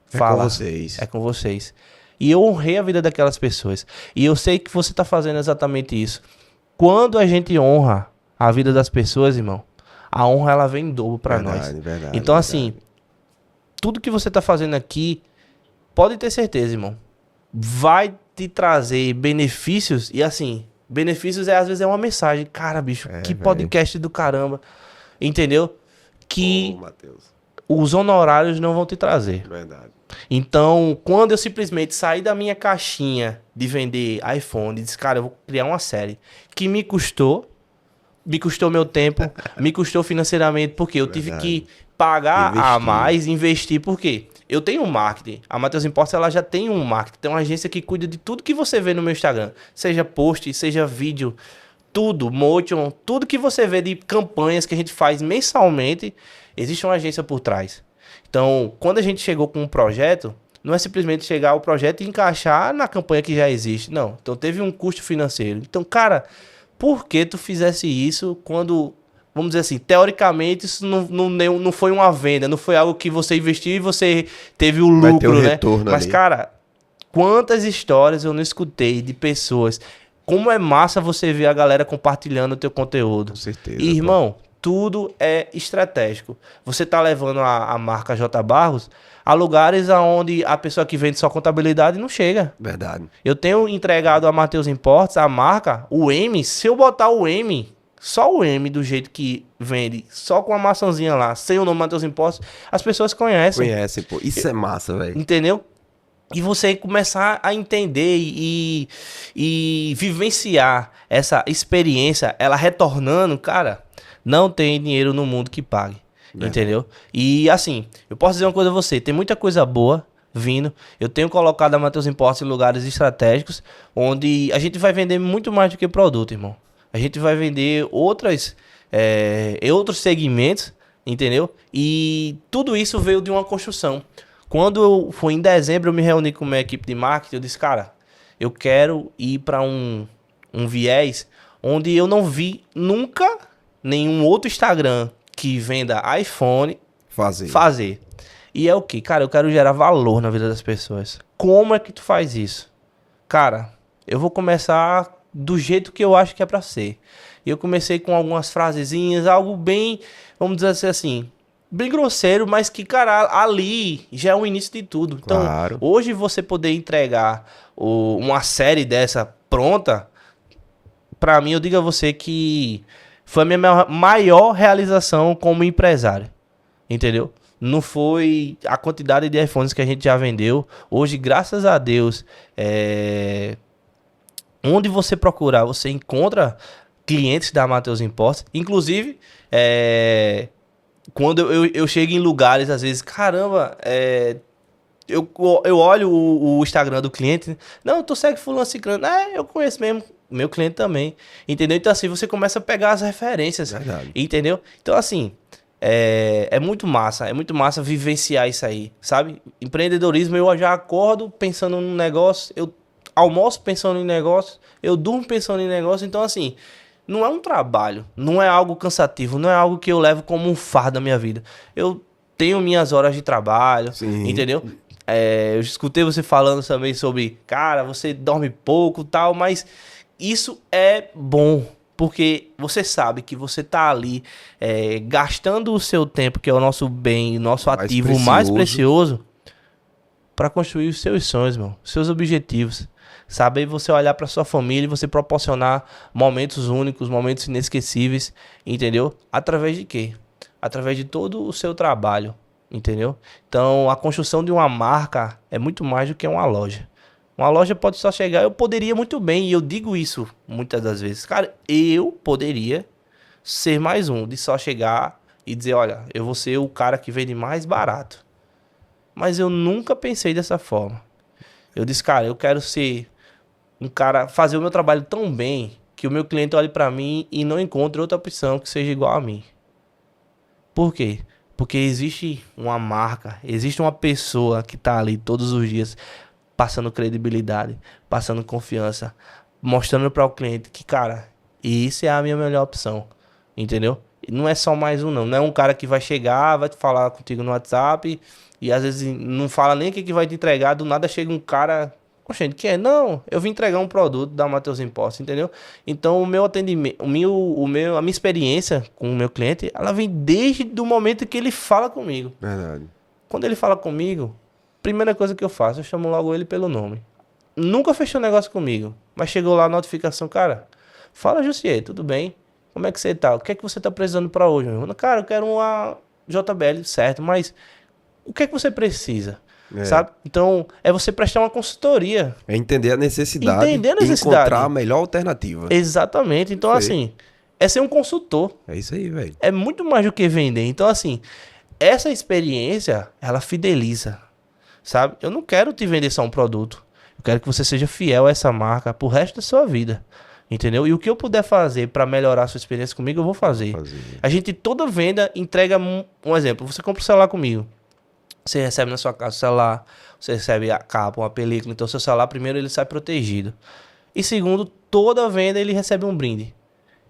B: Fala.
A: É com vocês.
B: É com vocês. E eu honrei a vida daquelas pessoas. E eu sei que você tá fazendo exatamente isso. Quando a gente honra a vida das pessoas, irmão, a honra ela vem em dobro pra nós.
A: Verdade,
B: então, assim, tudo que você tá fazendo aqui, pode ter certeza, irmão, vai te trazer benefícios. E assim, benefícios às vezes é uma mensagem. Cara, bicho, que podcast do caramba. Entendeu? Que os honorários não vão te trazer.
A: Verdade.
B: Então, quando eu simplesmente saí da minha caixinha de vender iPhone e disse, cara, eu vou criar uma série que me custou meu tempo, me custou financeiramente, porque eu tive que pagar a mais, investir, porque eu tenho um marketing. A Matheus Imports, ela já tem um marketing, tem uma agência que cuida de tudo que você vê no meu Instagram, seja post, seja vídeo, tudo, motion, tudo que você vê de campanhas que a gente faz mensalmente, existe uma agência por trás. Então, quando a gente chegou com um projeto, não é simplesmente chegar ao projeto e encaixar na campanha que já existe. Não. Então, teve um custo financeiro. Então, cara, por que tu fizesse isso quando, vamos dizer assim, teoricamente, isso não foi uma venda, não foi algo que você investiu e você teve o lucro,
A: vai ter um
B: né?
A: retorno
B: Mas,
A: ali.
B: cara, quantas histórias eu não escutei de pessoas. Como é massa você ver a galera compartilhando o teu conteúdo.
A: Com certeza.
B: E, irmão, tudo é estratégico. Você tá levando a marca J Barros a lugares aonde a pessoa que vende só contabilidade não chega.
A: Verdade.
B: Eu tenho entregado a Matheus Imports, a marca, o M, se eu botar o M, só o M do jeito que vende, só com a maçãzinha lá, sem o nome Matheus Imports, as pessoas conhecem.
A: Conhecem, pô. Isso é massa, velho.
B: Entendeu? E você começar a entender e vivenciar essa experiência, ela retornando, cara, não tem dinheiro no mundo que pague. Entendeu? E assim, eu posso dizer uma coisa a você, tem muita coisa boa vindo. Eu tenho colocado a Matheus Imports em lugares estratégicos, onde a gente vai vender muito mais do que produto, irmão. A gente vai vender outros segmentos, entendeu? E tudo isso veio de uma construção. Quando foi em dezembro, eu me reuni com a minha equipe de marketing, eu disse, cara, eu quero ir para um viés onde eu não vi nunca nenhum outro Instagram que venda iPhone fazer. E é o que? Cara, eu quero gerar valor na vida das pessoas. Como é que tu faz isso? Cara, eu vou começar do jeito que eu acho que é pra ser. E eu comecei com algumas frasezinhas, algo bem, vamos dizer assim, bem grosseiro, mas que, cara, ali já é o início de tudo. Então,
A: Claro.
B: hoje você poder entregar uma série dessa pronta, pra mim, eu digo a você que foi a minha maior realização como empresário, entendeu? Não foi a quantidade de iPhones que a gente já vendeu. Hoje, graças a Deus, onde você procurar, você encontra clientes da Matheus Imports. Inclusive, quando eu chego em lugares, às vezes, caramba, eu olho o Instagram do cliente. Não, tu segue fulano ciclano. Eu conheço mesmo. Meu cliente também. Entendeu? Então, assim, você começa a pegar as referências.
A: Verdade.
B: Entendeu? Então, assim, é muito massa. É muito massa vivenciar isso aí, sabe? Empreendedorismo, eu já acordo pensando num negócio. Eu almoço pensando em negócio. Eu durmo pensando em negócio. Então, assim, não é um trabalho. Não é algo cansativo. Não é algo que eu levo como um fardo da minha vida. Eu tenho minhas horas de trabalho.
A: Sim.
B: Entendeu? Eu escutei você falando também sobre, cara, você dorme pouco e tal, mas isso é bom, porque você sabe que você tá ali gastando o seu tempo, que é o nosso bem, o nosso ativo mais precioso, para construir os seus sonhos, meu, seus objetivos. Sabe, aí você olhar para sua família e você proporcionar momentos únicos, momentos inesquecíveis, entendeu? Através de quê? Através de todo o seu trabalho. Entendeu? Então, a construção de uma marca é muito mais do que uma loja. Uma loja pode só chegar, eu poderia muito bem, e eu digo isso muitas das vezes. Cara, eu poderia ser mais um, de só chegar e dizer, olha, eu vou ser o cara que vende mais barato. Mas eu nunca pensei dessa forma. Eu disse, cara, eu quero ser um cara, fazer o meu trabalho tão bem, que o meu cliente olhe pra mim e não encontre outra opção que seja igual a mim. Por quê? Porque existe uma marca, existe uma pessoa que tá ali todos os dias passando credibilidade, passando confiança, mostrando para o cliente que, cara, isso é a minha melhor opção, entendeu? E não é só mais um, não. Não é um cara que vai chegar, vai falar contigo no WhatsApp e às vezes não fala nem o que vai te entregar, do nada chega um cara... Gente, que é? Não, eu vim entregar um produto da Matheus Imports, entendeu? Então, o meu atendimento, a minha experiência com o meu cliente, ela vem desde o momento que ele fala comigo.
A: Verdade.
B: Quando ele fala comigo, primeira coisa que eu faço, eu chamo logo ele pelo nome. Nunca fechou negócio comigo, mas chegou lá a notificação, cara, fala, Jussier, tudo bem? Como é que você tá? O que é que você tá precisando para hoje, meu irmão? Cara, eu quero uma JBL, certo, mas o que é que você precisa? Sabe? Então, é você prestar uma consultoria.
A: É entender a necessidade.
B: Entender a necessidade.
A: E encontrar a melhor alternativa.
B: Exatamente. Então, assim, é ser um consultor.
A: É isso aí, velho.
B: É muito mais do que vender. Então, assim, essa experiência, ela fideliza. Sabe? Eu não quero te vender só um produto. Eu quero que você seja fiel a essa marca pro resto da sua vida. Entendeu? E o que eu puder fazer para melhorar a sua experiência comigo, eu vou fazer. A gente, toda venda, entrega um exemplo. Você compra o celular comigo. Você recebe na sua casa o celular, você recebe a capa, uma película. Então, seu celular, primeiro, ele sai protegido. E segundo, toda venda ele recebe um brinde.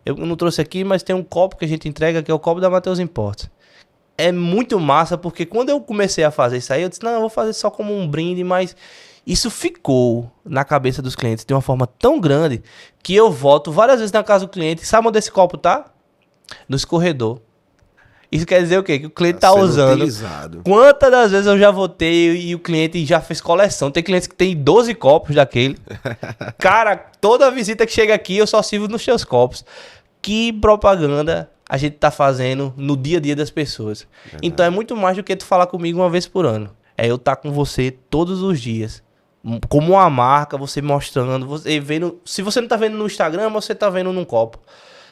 B: Eu não trouxe aqui, mas tem um copo que a gente entrega, que é o copo da Matheus Imports. É muito massa, porque quando eu comecei a fazer isso aí, eu disse, não, eu vou fazer só como um brinde, mas isso ficou na cabeça dos clientes de uma forma tão grande que eu volto várias vezes na casa do cliente. Sabe onde esse copo tá? no escorredor. Isso quer dizer o quê? Que o cliente tá
A: sendo
B: usando.
A: utilizado.
B: Quantas das vezes eu já votei e o cliente já fez coleção? Tem clientes que tem 12 copos daquele. Cara, toda visita que chega aqui eu só sirvo nos seus copos. Que propaganda a gente tá fazendo no dia a dia das pessoas. Então é muito mais do que tu falar comigo uma vez por ano. É eu estar com você todos os dias. Como uma marca, você mostrando, você vendo. Se você não tá vendo no Instagram, você tá vendo num copo.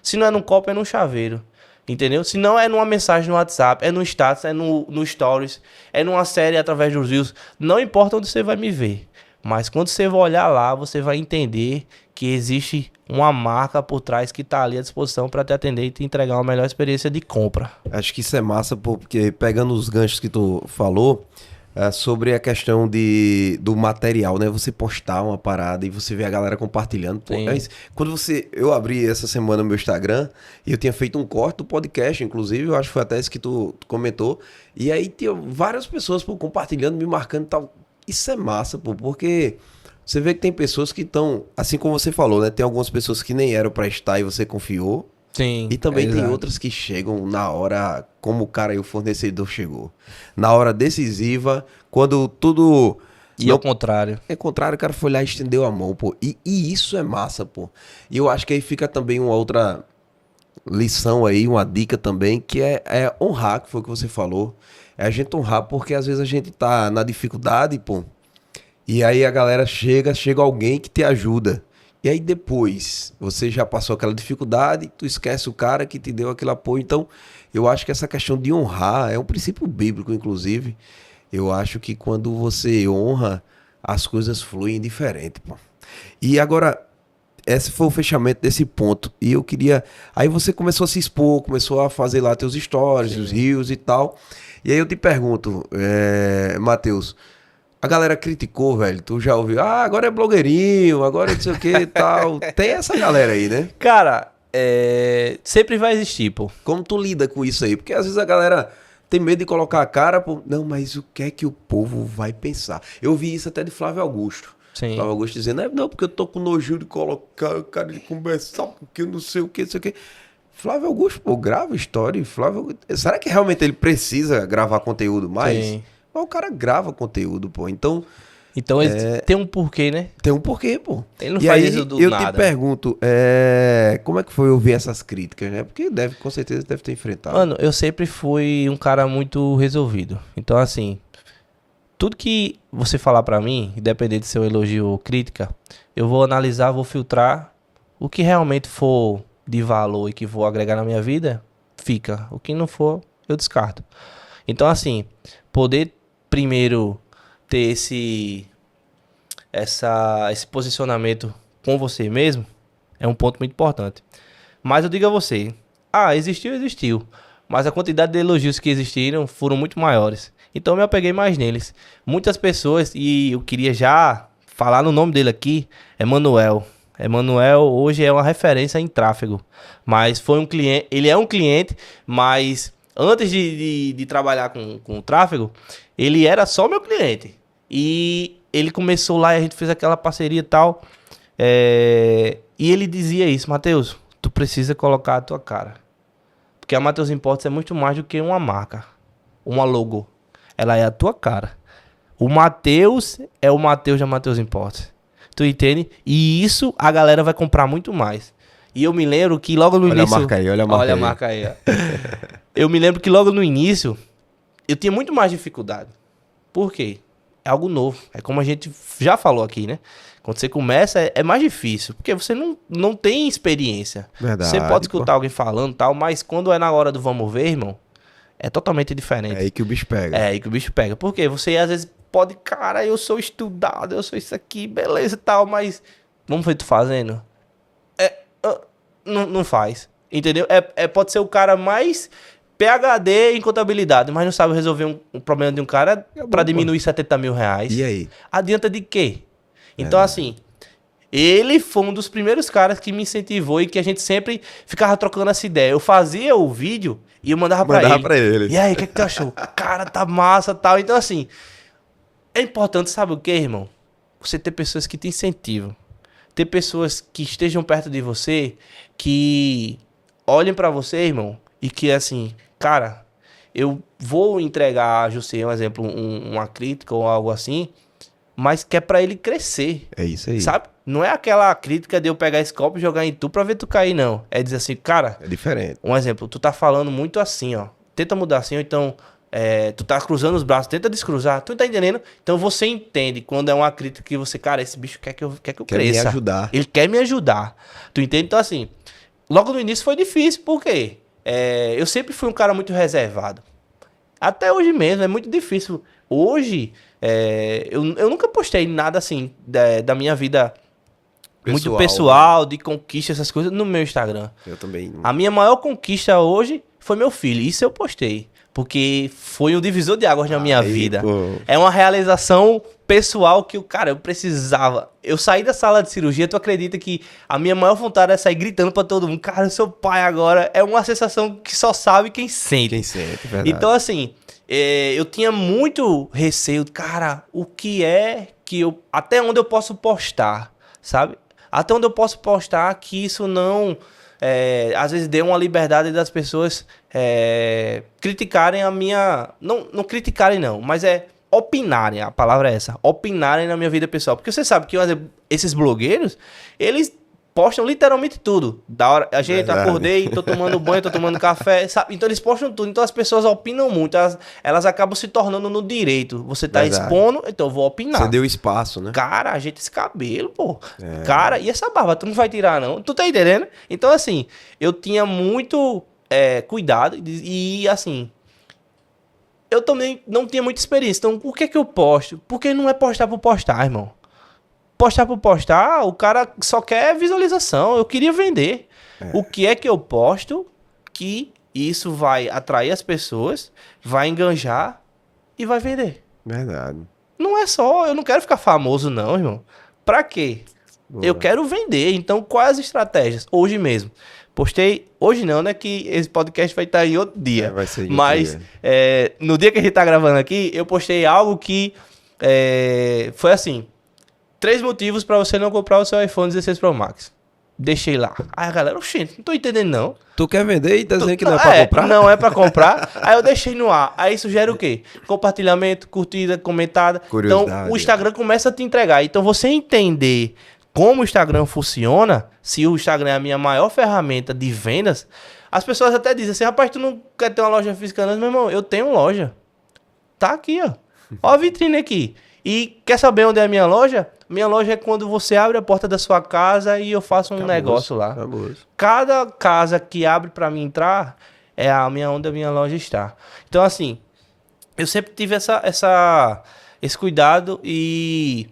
B: Se não é num copo, é num chaveiro. Entendeu? Se não é numa mensagem no WhatsApp, é no status, é no Stories, é numa série através dos Reels. Não importa onde você vai me ver. Mas quando você vai olhar lá, você vai entender que existe uma marca por trás que tá ali à disposição para te atender e te entregar uma melhor experiência de compra.
A: Acho que isso é massa, pô, porque pegando os ganchos que tu falou, sobre a questão do material, né? Você postar uma parada e você vê a galera compartilhando. Pô, quando eu abri essa semana meu Instagram e eu tinha feito um corte do podcast, inclusive, eu acho que foi até isso que tu comentou. E aí tinha várias pessoas, pô, compartilhando, me marcando e tal. Isso é massa, pô, porque você vê que tem pessoas que estão, assim como você falou, né? Tem algumas pessoas que nem eram pra estar e você confiou.
B: Sim.
A: E também tem outras que chegam na hora, como o cara e o fornecedor chegou. Na hora decisiva, quando tudo...
B: E ao contrário.
A: É contrário, o cara foi lá e estendeu a mão, pô. E isso é massa, pô. E eu acho que aí fica também uma outra lição aí, uma dica também, que é honrar, que foi o que você falou. É a gente honrar, porque às vezes a gente tá na dificuldade, pô. E aí a galera chega alguém que te ajuda. E aí depois, você já passou aquela dificuldade, tu esquece o cara que te deu aquele apoio. Então, eu acho que essa questão de honrar é um princípio bíblico, inclusive. Eu acho que quando você honra, as coisas fluem diferente, pô. E agora, esse foi o fechamento desse ponto. E eu queria... Aí você começou a se expor, começou a fazer lá teus stories, os reels e tal. E aí eu te pergunto, Matheus... A galera criticou, velho. Tu já ouviu? Ah, agora é blogueirinho, agora não sei o que e tal. Tem essa galera aí, né?
B: Cara, sempre vai existir, pô.
A: Como tu lida com isso aí? Porque às vezes a galera tem medo de colocar a cara, pô. Não, mas o que é que o povo vai pensar? Eu vi isso até de Flávio Augusto.
B: Sim.
A: Flávio Augusto dizendo, não, porque eu tô com nojo de colocar o cara de conversar, porque eu não sei o que, não sei o que. Flávio Augusto, pô, grava história. Será que realmente ele precisa gravar conteúdo mais?
B: Sim.
A: Mas o cara grava conteúdo, pô. Então
B: Tem um porquê, né?
A: tem um porquê, pô.
B: Ele não
A: E
B: faz
A: aí,
B: isso do
A: eu
B: nada.
A: te pergunto, como é que foi ouvir essas críticas, né? Porque com certeza deve ter enfrentado.
B: Mano, eu sempre fui um cara muito resolvido. Então, assim, tudo que você falar pra mim, independente de ser um elogio ou crítica, eu vou analisar, vou filtrar. O que realmente for de valor e que vou agregar na minha vida, fica. O que não for, eu descarto. Então, assim, poder primeiro ter esse posicionamento com você mesmo é um ponto muito importante. Mas eu digo a você, existiu. Mas a quantidade de elogios que existiram foram muito maiores. Então eu me apeguei mais neles. Muitas pessoas, e eu queria já falar no nome dele aqui, Emanuel. Emanuel hoje é uma referência em tráfego. Mas foi um cliente, ele é um cliente, mas antes de trabalhar com o tráfego, ele era só meu cliente. E ele começou lá e a gente fez aquela parceria e tal. E ele dizia isso, Matheus, tu precisa colocar a tua cara. Porque a Matheus Imports é muito mais do que uma marca, uma logo. Ela é a tua cara. O Matheus é o Matheus da Matheus Imports. Tu entende? E isso a galera vai comprar muito mais. E eu me lembro que logo no início...
A: Olha a marca aí, olha a marca aí.
B: Olha a marca aí, ó. Eu me lembro que logo no início eu tinha muito mais dificuldade. Por quê? É algo novo. É como a gente já falou aqui, né? Quando você começa, é mais difícil. Porque você não tem experiência.
A: Verdade,
B: você pode escutar alguém falando e tal, mas quando é na hora do vamos ver, irmão, é totalmente diferente.
A: É aí que o bicho pega.
B: É aí que o bicho pega. Porque você às vezes pode, cara, eu sou estudado, eu sou isso aqui, beleza e tal, mas vamos ver tu fazendo. Não faz. Entendeu? Pode ser o cara mais PhD em contabilidade, mas não sabe resolver um problema de um cara pra diminuir 70 mil reais.
A: E aí?
B: Adianta de quê? Então, assim, ele foi um dos primeiros caras que me incentivou e que a gente sempre ficava trocando essa ideia. Eu fazia o vídeo e eu mandava pra ele. E aí, o que tu achou? Cara, tá massa e tal. Então, assim, é importante, sabe o quê, irmão? Você ter pessoas que te incentivam. Ter pessoas que estejam perto de você, que olhem pra você, irmão, e que assim, cara, eu vou entregar a José, um exemplo, uma crítica ou algo assim, mas que é pra ele crescer.
A: É isso aí.
B: Sabe? Não é aquela crítica de eu pegar esse copo e jogar em tu pra ver tu cair, não. É dizer assim, cara,
A: É diferente.
B: um exemplo, tu tá falando muito assim, ó. Tenta mudar assim, ou então tu tá cruzando os braços, tenta descruzar. Tu tá entendendo? Então você entende quando é uma crítica que você, cara, esse bicho quer que eu
A: Quer
B: cresça.
A: me ajudar.
B: Ele quer me ajudar. Tu entende? Então assim, logo no início foi difícil, por quê? Eu sempre fui um cara muito reservado. Até hoje mesmo, é muito difícil. Hoje, eu nunca postei nada assim da minha vida muito pessoal, de conquista, essas coisas, no meu Instagram.
A: Eu também.
B: A minha maior conquista hoje foi meu filho. Isso eu postei. Porque foi um divisor de águas na minha vida.
A: Pô.
B: É uma realização pessoal que, cara, eu precisava. Eu saí da sala de cirurgia, tu acredita que a minha maior vontade é sair gritando pra todo mundo, cara, eu sou pai agora. É uma sensação que só sabe quem sente.
A: Quem sente, verdade.
B: Então, assim, eu tinha muito receio, cara, o que é que eu... Até onde eu posso postar, sabe? Até onde eu posso postar que isso não... às vezes dê uma liberdade das pessoas criticarem a minha... Não criticarem não, mas opinarem, a palavra é essa. Opinarem na minha vida pessoal. Porque você sabe que por exemplo, esses blogueiros, eles postam literalmente tudo. Da hora, a gente, acordei, tô tomando banho, tô tomando café, sabe? Então eles postam tudo. Então as pessoas opinam muito. Elas acabam se tornando no direito. Você tá expondo, então eu vou opinar.
A: Você deu espaço, né?
B: Cara, ajeita esse cabelo, pô. Cara, e essa barba? Tu não vai tirar, não? Tu tá entendendo? Então, assim, eu tinha muito cuidado e, assim... Eu também não tinha muita experiência. Então, por que eu posto? Porque não é postar por postar, irmão. Postar por postar, o cara só quer visualização. Eu queria vender. O que é que eu posto que isso vai atrair as pessoas, vai enganjar e vai vender?
A: Verdade.
B: Não é só, eu não quero ficar famoso não, irmão. Pra quê?
A: Boa.
B: Eu quero vender. Então, quais as estratégias? Hoje mesmo. Postei, hoje não, né? Que esse podcast vai estar em outro dia.
A: Vai ser
B: Mas no dia que a gente tá gravando aqui, eu postei algo que foi assim: 3 motivos pra você não comprar o seu iPhone 16 Pro Max. Deixei lá. Aí a galera, oxente, não tô entendendo não.
A: Tu quer vender e tá dizendo que não é pra comprar?
B: Não é pra comprar. Aí eu deixei no ar. Aí isso gera o quê? Compartilhamento, curtida, comentada. Então o Instagram começa a te entregar. Então você entender como o Instagram funciona, se o Instagram é a minha maior ferramenta de vendas, as pessoas até dizem assim, rapaz, tu não quer ter uma loja física não? Meu irmão, eu tenho loja. Tá aqui, ó. Ó a vitrine aqui. E quer saber onde é a minha loja? Minha loja é quando você abre a porta da sua casa e eu faço um negócio lá. Cada casa que abre pra mim entrar é onde a minha loja está. Então, assim, eu sempre tive esse cuidado e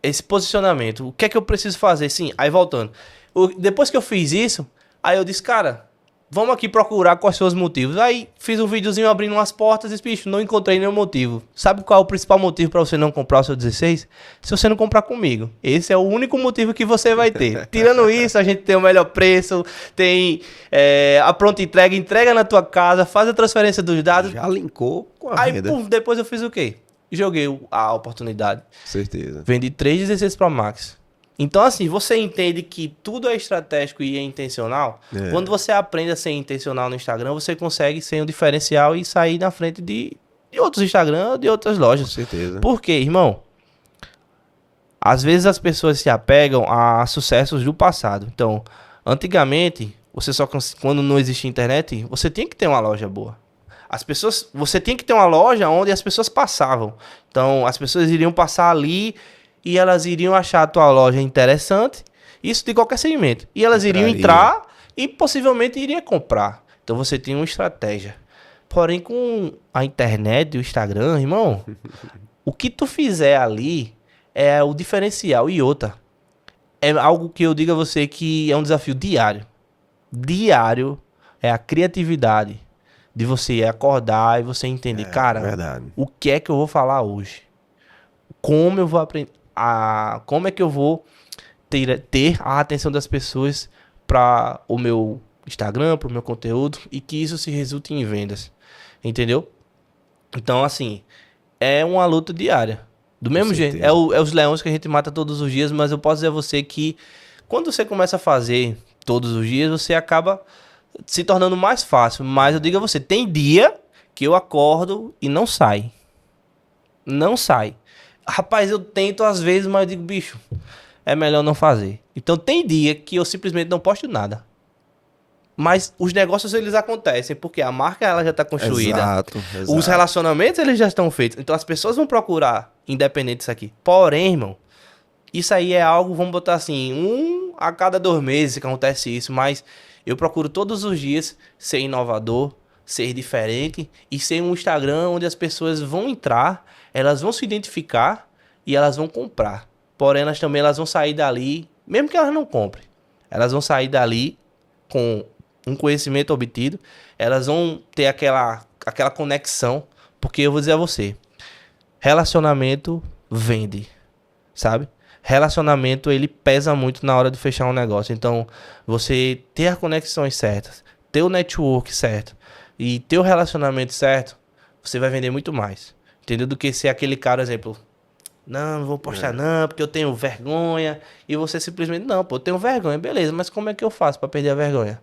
B: esse posicionamento. O que é que eu preciso fazer? Sim, aí voltando. Depois que eu fiz isso, aí eu disse, cara, vamos aqui procurar quais são os motivos. Aí fiz um videozinho abrindo umas portas e disse, bicho, não encontrei nenhum motivo. Sabe qual é o principal motivo para você não comprar o seu 16? Se você não comprar comigo. Esse é o único motivo que você vai ter. Tirando isso, a gente tem o melhor preço, tem a pronta entrega na tua casa, faz a transferência dos dados.
A: Já linkou com a venda.
B: Aí, depois eu fiz o quê? Joguei a oportunidade.
A: Certeza.
B: Vendi 3 16 Pro Max. Então, assim, você entende que tudo é estratégico e é intencional. Quando você aprende a ser intencional no Instagram, você consegue ser um diferencial e sair na frente de outros Instagram, de outras lojas.
A: Com certeza.
B: Por quê, irmão? Às vezes as pessoas se apegam a sucessos do passado. Então, antigamente, quando não existia internet, você tinha que ter uma loja boa. Você tinha que ter uma loja onde as pessoas passavam. Então, as pessoas iriam passar ali e elas iriam achar a tua loja interessante, isso de qualquer segmento. E elas iriam entrar e possivelmente iriam comprar. Então, você tinha uma estratégia. Porém, com a internet e o Instagram, irmão, o que tu fizer ali é o diferencial. E outra, é algo que eu digo a você que é um desafio diário. Diário é a criatividade. De você acordar e você entender, cara,
A: verdade.
B: O que é que eu vou falar hoje? Como eu vou aprender? Como é que eu vou ter a atenção das pessoas para o meu Instagram, para o meu conteúdo e que isso se resulte em vendas? Entendeu? Então, assim, é uma luta diária. Do mesmo jeito, é os leões que a gente mata todos os dias, mas eu posso dizer a você que quando você começa a fazer todos os dias, você acaba se tornando mais fácil. Mas eu digo a você, tem dia que eu acordo e não sai. Não sai. Rapaz, eu tento às vezes, mas eu digo, bicho, é melhor não fazer. Então tem dia que eu simplesmente não posto nada. Mas os negócios, eles acontecem, porque a marca, ela já está construída.
A: Exato.
B: Os relacionamentos, eles já estão feitos. Então as pessoas vão procurar, independente disso aqui. Porém, irmão, isso aí é algo, vamos botar assim, a cada 2 meses que acontece isso. Mas eu procuro todos os dias ser inovador, ser diferente e ser um Instagram onde as pessoas vão entrar, elas vão se identificar e elas vão comprar. Porém, elas vão sair dali, mesmo que elas não comprem, elas vão sair dali com um conhecimento obtido, elas vão ter aquela conexão, porque eu vou dizer a você, relacionamento vende, sabe? Relacionamento, ele pesa muito na hora de fechar um negócio. Então, você ter as conexões certas, ter o network certo e ter o relacionamento certo, você vai vender muito mais. Entendeu? Do que ser aquele cara, exemplo, não vou postar não, porque eu tenho vergonha. E você simplesmente, não, pô, eu tenho vergonha, beleza, mas como é que eu faço pra perder a vergonha?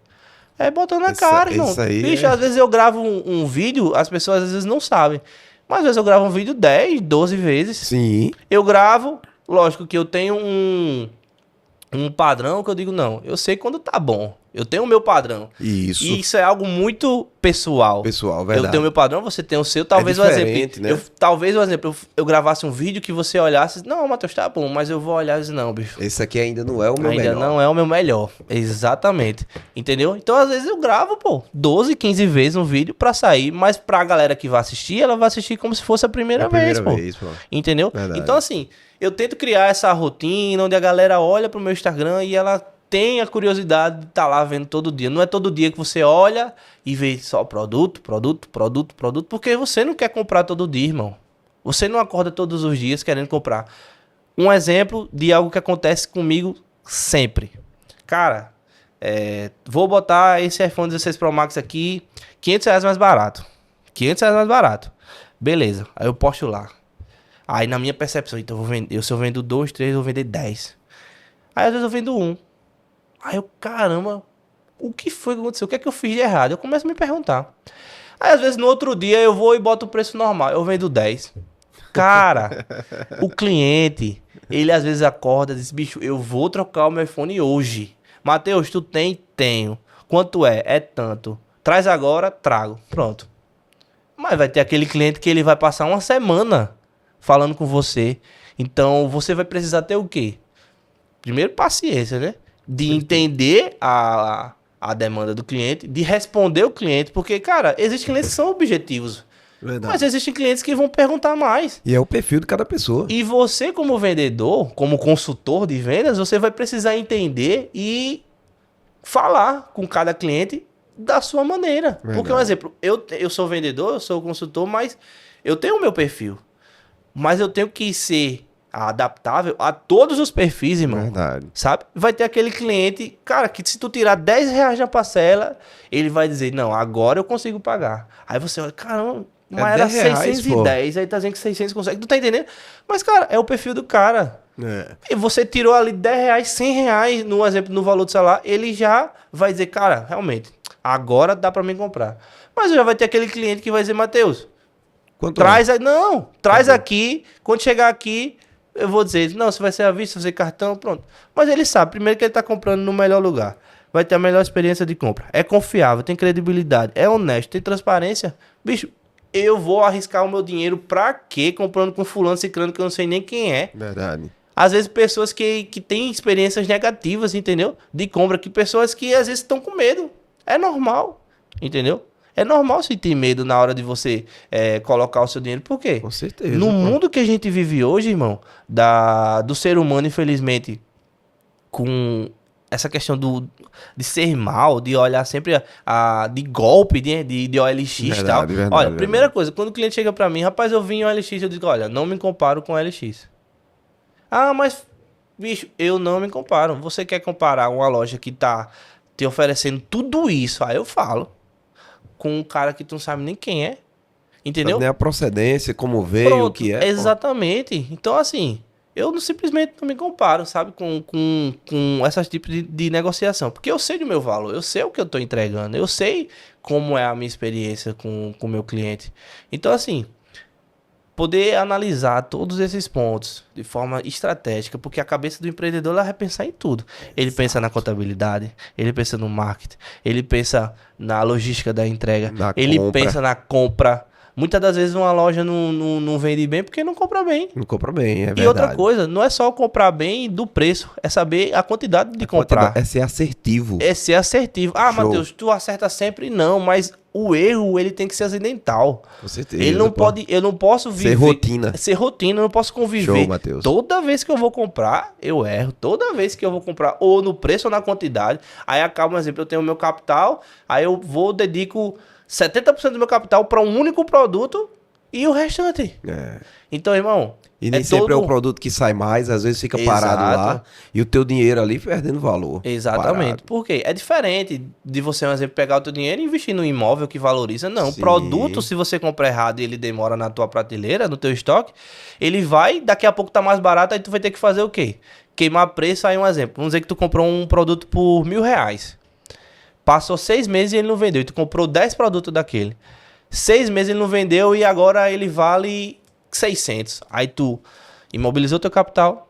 B: É botando na cara, irmão. Bicho, às vezes eu gravo um vídeo, as pessoas às vezes não sabem. Mas às vezes eu gravo um vídeo 10, 12 vezes.
A: Sim.
B: Eu gravo, lógico que eu tenho um padrão que eu digo, não, eu sei quando tá bom. Eu tenho o meu padrão.
A: Isso.
B: E isso é algo muito pessoal.
A: Pessoal, verdade.
B: Eu tenho o meu padrão, você tem o seu. Talvez o exemplo.
A: Né?
B: Talvez o exemplo, eu gravasse um vídeo que você olhasse. Não, Matheus, tá bom, mas eu vou olhar e dizer, não, bicho.
A: Esse aqui ainda não é o meu melhor.
B: Ainda não é o meu melhor. Exatamente. Entendeu? Então, às vezes, eu gravo, 12, 15 vezes um vídeo pra sair. Mas pra galera que vai assistir, ela vai assistir como se fosse a primeira vez, pô. Entendeu?
A: Verdade.
B: Então, assim, eu tento criar essa rotina onde a galera olha pro meu Instagram e ela tem a curiosidade de estar lá vendo todo dia. Não é todo dia que você olha e vê só produto, porque você não quer comprar todo dia, irmão. Você não acorda todos os dias querendo comprar. Um exemplo de algo que acontece comigo sempre. Cara, vou botar esse iPhone 16 Pro Max aqui, R$500 mais barato. R$500 mais barato. Beleza, aí eu posto lá. Aí na minha percepção, então eu vou vender, se eu vendo 2, 3, eu vou vender 10. Aí às vezes eu vendo 1. Aí eu, caramba, o que foi que aconteceu? O que é que eu fiz de errado? Eu começo a me perguntar. Aí às vezes no outro dia eu vou e boto o preço normal. Eu vendo 10. Cara, o cliente, ele às vezes acorda e diz, bicho, eu vou trocar o meu iPhone hoje. Matheus, tu tem? Tenho. Quanto é? É tanto. Traz agora? Trago. Pronto. Mas vai ter aquele cliente que ele vai passar uma semana falando com você. Então você vai precisar ter o quê? Primeiro, paciência, né? De entender a demanda do cliente, de responder o cliente, porque, cara, existem clientes que são objetivos. Verdade. Mas existem clientes que vão perguntar mais.
A: E é o perfil de cada pessoa.
B: E você, como vendedor, como consultor de vendas, você vai precisar entender e falar com cada cliente da sua maneira. Verdade. Porque, um exemplo, eu sou vendedor, eu sou consultor, mas eu tenho o meu perfil. Mas eu tenho que ser adaptável a todos os perfis, irmão. Verdade. Sabe? Vai ter aquele cliente, cara, que se tu tirar R$10 na parcela, ele vai dizer, não, agora eu consigo pagar. Aí você olha, caramba, mas era 610, aí tá dizendo que 600 consegue. Tu tá entendendo? Mas, cara, é o perfil do cara. E você tirou ali R$10, R$100, no exemplo, no valor do celular, ele já vai dizer, cara, realmente, agora dá pra mim comprar. Mas já vai ter aquele cliente que vai dizer, Matheus, traz aqui, quando chegar aqui, eu vou dizer, não, se vai ser à vista, se vai ser cartão, pronto. Mas ele sabe, primeiro que ele tá comprando no melhor lugar. Vai ter a melhor experiência de compra. É confiável, tem credibilidade, é honesto, tem transparência. Bicho, eu vou arriscar o meu dinheiro pra quê? Comprando com fulano, ciclano, que eu não sei nem quem é.
A: Verdade.
B: Às vezes pessoas que têm experiências negativas, entendeu? De compra, que pessoas que às vezes estão com medo. É normal, entendeu? É normal sentir medo na hora de você colocar o seu dinheiro. Por quê?
A: Com certeza.
B: No mundo que a gente vive hoje, irmão, do ser humano, infelizmente, com essa questão de ser mal, de olhar sempre de golpe, de OLX e tal. Olha, primeira coisa, quando o cliente chega pra mim, rapaz, eu vim em OLX, eu digo, olha, não me comparo com OLX. Ah, mas, bicho, eu não me comparo. Você quer comparar uma loja que tá te oferecendo tudo isso? Aí eu falo. Com um cara que tu não sabe nem quem é. Entendeu?
A: Nem a procedência, como veio, o que é.
B: Exatamente. Então, assim, eu não, simplesmente não me comparo, sabe, com esses tipos de negociação. Porque eu sei do meu valor, eu sei o que eu tô entregando, eu sei como é a minha experiência com o meu cliente. Então, assim, poder analisar todos esses pontos de forma estratégica, porque a cabeça do empreendedor ela vai pensar em tudo. Ele pensa na contabilidade, ele pensa no marketing, ele pensa na logística da entrega,
A: Na
B: ele
A: compra.
B: pensa na compra. Muitas das vezes uma loja não vende bem porque não compra bem.
A: Não compra bem, é verdade.
B: E outra coisa, não é só comprar bem do preço, é saber a quantidade de comprar.
A: É ser assertivo.
B: É ser assertivo. Ah,
A: Show.
B: Matheus, tu acerta sempre? Não, mas o erro, ele tem que ser acidental.
A: Com certeza.
B: Ele não pode, eu não posso viver...
A: Ser rotina.
B: Ser rotina, eu não posso conviver.
A: Show, Matheus.
B: Toda vez que eu vou comprar, eu erro. Toda vez que eu vou comprar, ou no preço ou na quantidade. Aí acaba, por exemplo, eu tenho o meu capital, aí eu dedico 70% do meu capital para um único produto e o restante.
A: É.
B: Então, irmão...
A: E nem sempre é o produto que sai mais, às vezes fica parado lá e o teu dinheiro ali perdendo valor.
B: Exatamente.
A: Parado.
B: Por quê? É diferente de você, por exemplo, pegar o teu dinheiro e investir no imóvel que valoriza. Não, o
A: Sim.
B: produto, se você comprar errado e ele demora na tua prateleira, no teu estoque, ele vai, daqui a pouco tá mais barato, aí tu vai ter que fazer o quê? Queimar preço, aí um exemplo. Vamos dizer que tu comprou um produto por R$1.000. Passou 6 meses e ele não vendeu. E tu comprou 10 produtos daquele. 6 meses ele não vendeu e agora ele vale 600. Aí tu imobilizou teu capital,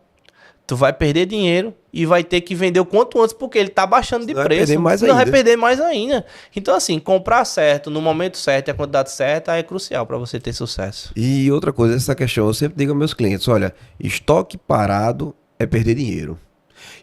B: tu vai perder dinheiro e vai ter que vender o quanto antes porque ele tá baixando de
A: Não vai
B: preço.
A: perder mais
B: Não
A: ainda.
B: vai perder mais ainda. Então assim, comprar certo, no momento certo e a quantidade certa é crucial para você ter sucesso.
A: E outra coisa, essa questão, eu sempre digo aos meus clientes, olha, estoque parado é perder dinheiro.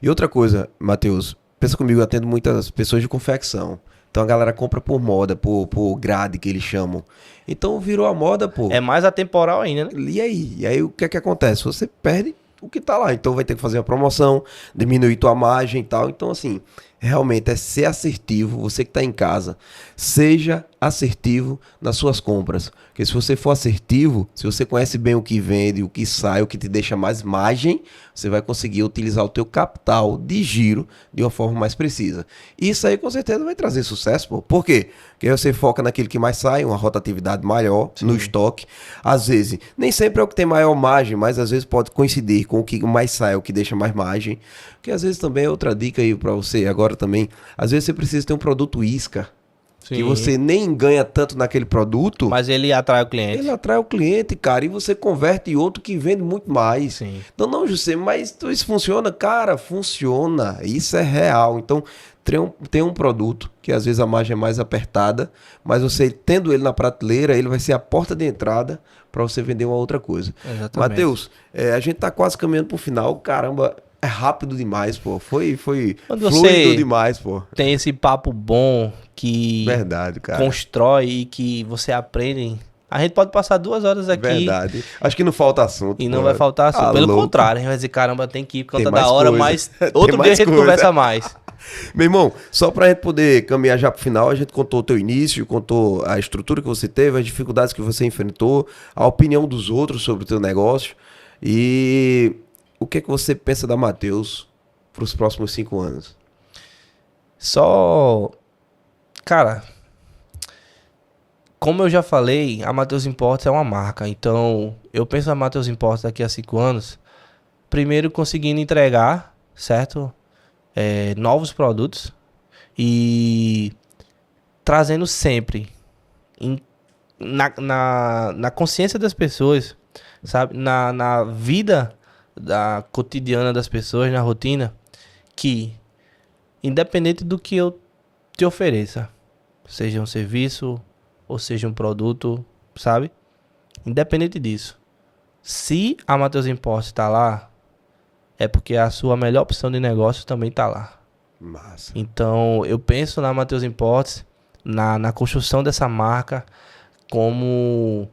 A: E outra coisa, Matheus, pensa comigo, eu atendo muitas pessoas de confecção. Então a galera compra por moda, por grade que eles chamam. Então virou a moda, pô.
B: É mais atemporal ainda, né?
A: E aí? E aí o que é que acontece? Você perde o que tá lá. Então vai ter que fazer uma promoção, diminuir tua margem e tal. Então, assim, realmente é ser assertivo. Você que tá em casa, seja assertivo nas suas compras. Porque se você for assertivo, se você conhece bem o que vende, o que sai, o que te deixa mais margem, você vai conseguir utilizar o teu capital de giro de uma forma mais precisa. Isso aí com certeza vai trazer sucesso, pô. Por quê? Porque você foca naquilo que mais sai, uma rotatividade maior no estoque. Às vezes, nem sempre é o que tem maior margem, mas às vezes pode coincidir com o que mais sai, o que deixa mais margem. Porque às vezes também é outra dica aí pra você agora também. Às vezes você precisa ter um produto isca.
B: Sim.
A: Que você nem ganha tanto naquele produto,
B: Mas ele atrai o cliente.
A: ele atrai o cliente, cara, e você converte em outro que vende muito mais.
B: Sim.
A: Então, não, José, mas isso funciona? Cara, funciona. Isso é real. Então, tem um produto que às vezes a margem é mais apertada, mas você tendo ele na prateleira, ele vai ser a porta de entrada para você vender uma outra coisa.
B: Exatamente.
A: Matheus, a gente tá quase caminhando pro final. Caramba, é rápido demais, pô. Foi
B: Quando
A: fluido
B: você
A: demais, pô.
B: tem esse papo bom que
A: Verdade, cara.
B: constrói e que você aprende. A gente pode passar 2 horas aqui
A: Verdade. Acho que não falta assunto.
B: e não
A: pô.
B: vai faltar assunto.
A: Tá
B: Pelo
A: louco.
B: contrário, a gente vai dizer, caramba, tem que ir por
A: Tem
B: conta
A: mais
B: da hora,
A: coisa.
B: mas
A: Tem
B: outro dia a
A: mais
B: gente
A: coisa.
B: conversa mais.
A: Meu irmão, só pra gente poder caminhar já pro final, a gente contou o teu início, contou a estrutura que você teve, as dificuldades que você enfrentou, a opinião dos outros sobre o teu negócio e o que é que você pensa da Matheus pros próximos 5 anos?
B: Só, cara, como eu já falei, a Matheus Imports é uma marca. Então, eu penso a Matheus Imports daqui a 5 anos, primeiro conseguindo entregar, certo? Novos produtos e trazendo sempre na consciência das pessoas, sabe? Na vida cotidiana das pessoas, na rotina, que independente do que eu te ofereça, seja um serviço ou seja um produto, sabe? Independente disso, se a Matheus Imports está lá, é porque a sua melhor opção de negócio também está lá.
A: Massa.
B: Então, eu penso na Matheus Imports, na construção dessa marca, como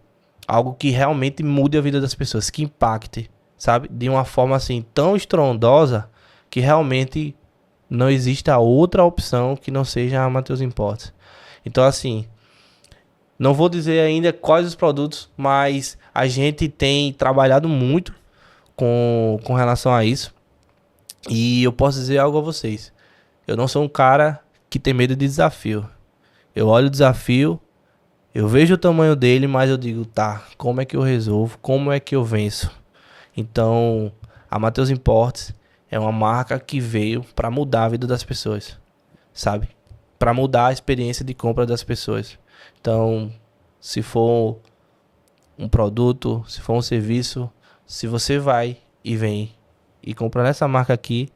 B: algo que realmente mude a vida das pessoas, que impacte, sabe? De uma forma assim tão estrondosa que realmente não exista outra opção que não seja a Matheus Imports. Então, assim, não vou dizer ainda quais os produtos, mas a gente tem trabalhado muito com relação a isso. E eu posso dizer algo a vocês. Eu não sou um cara que tem medo de desafio. Eu olho o desafio, eu vejo o tamanho dele, mas eu digo, tá, como é que eu resolvo? Como é que eu venço? Então, A Matheus Imports é uma marca que veio para mudar a vida das pessoas, sabe? Para mudar a experiência de compra das pessoas. Então, se for um produto, se for um serviço, se você vai e vem e compra nessa marca aqui,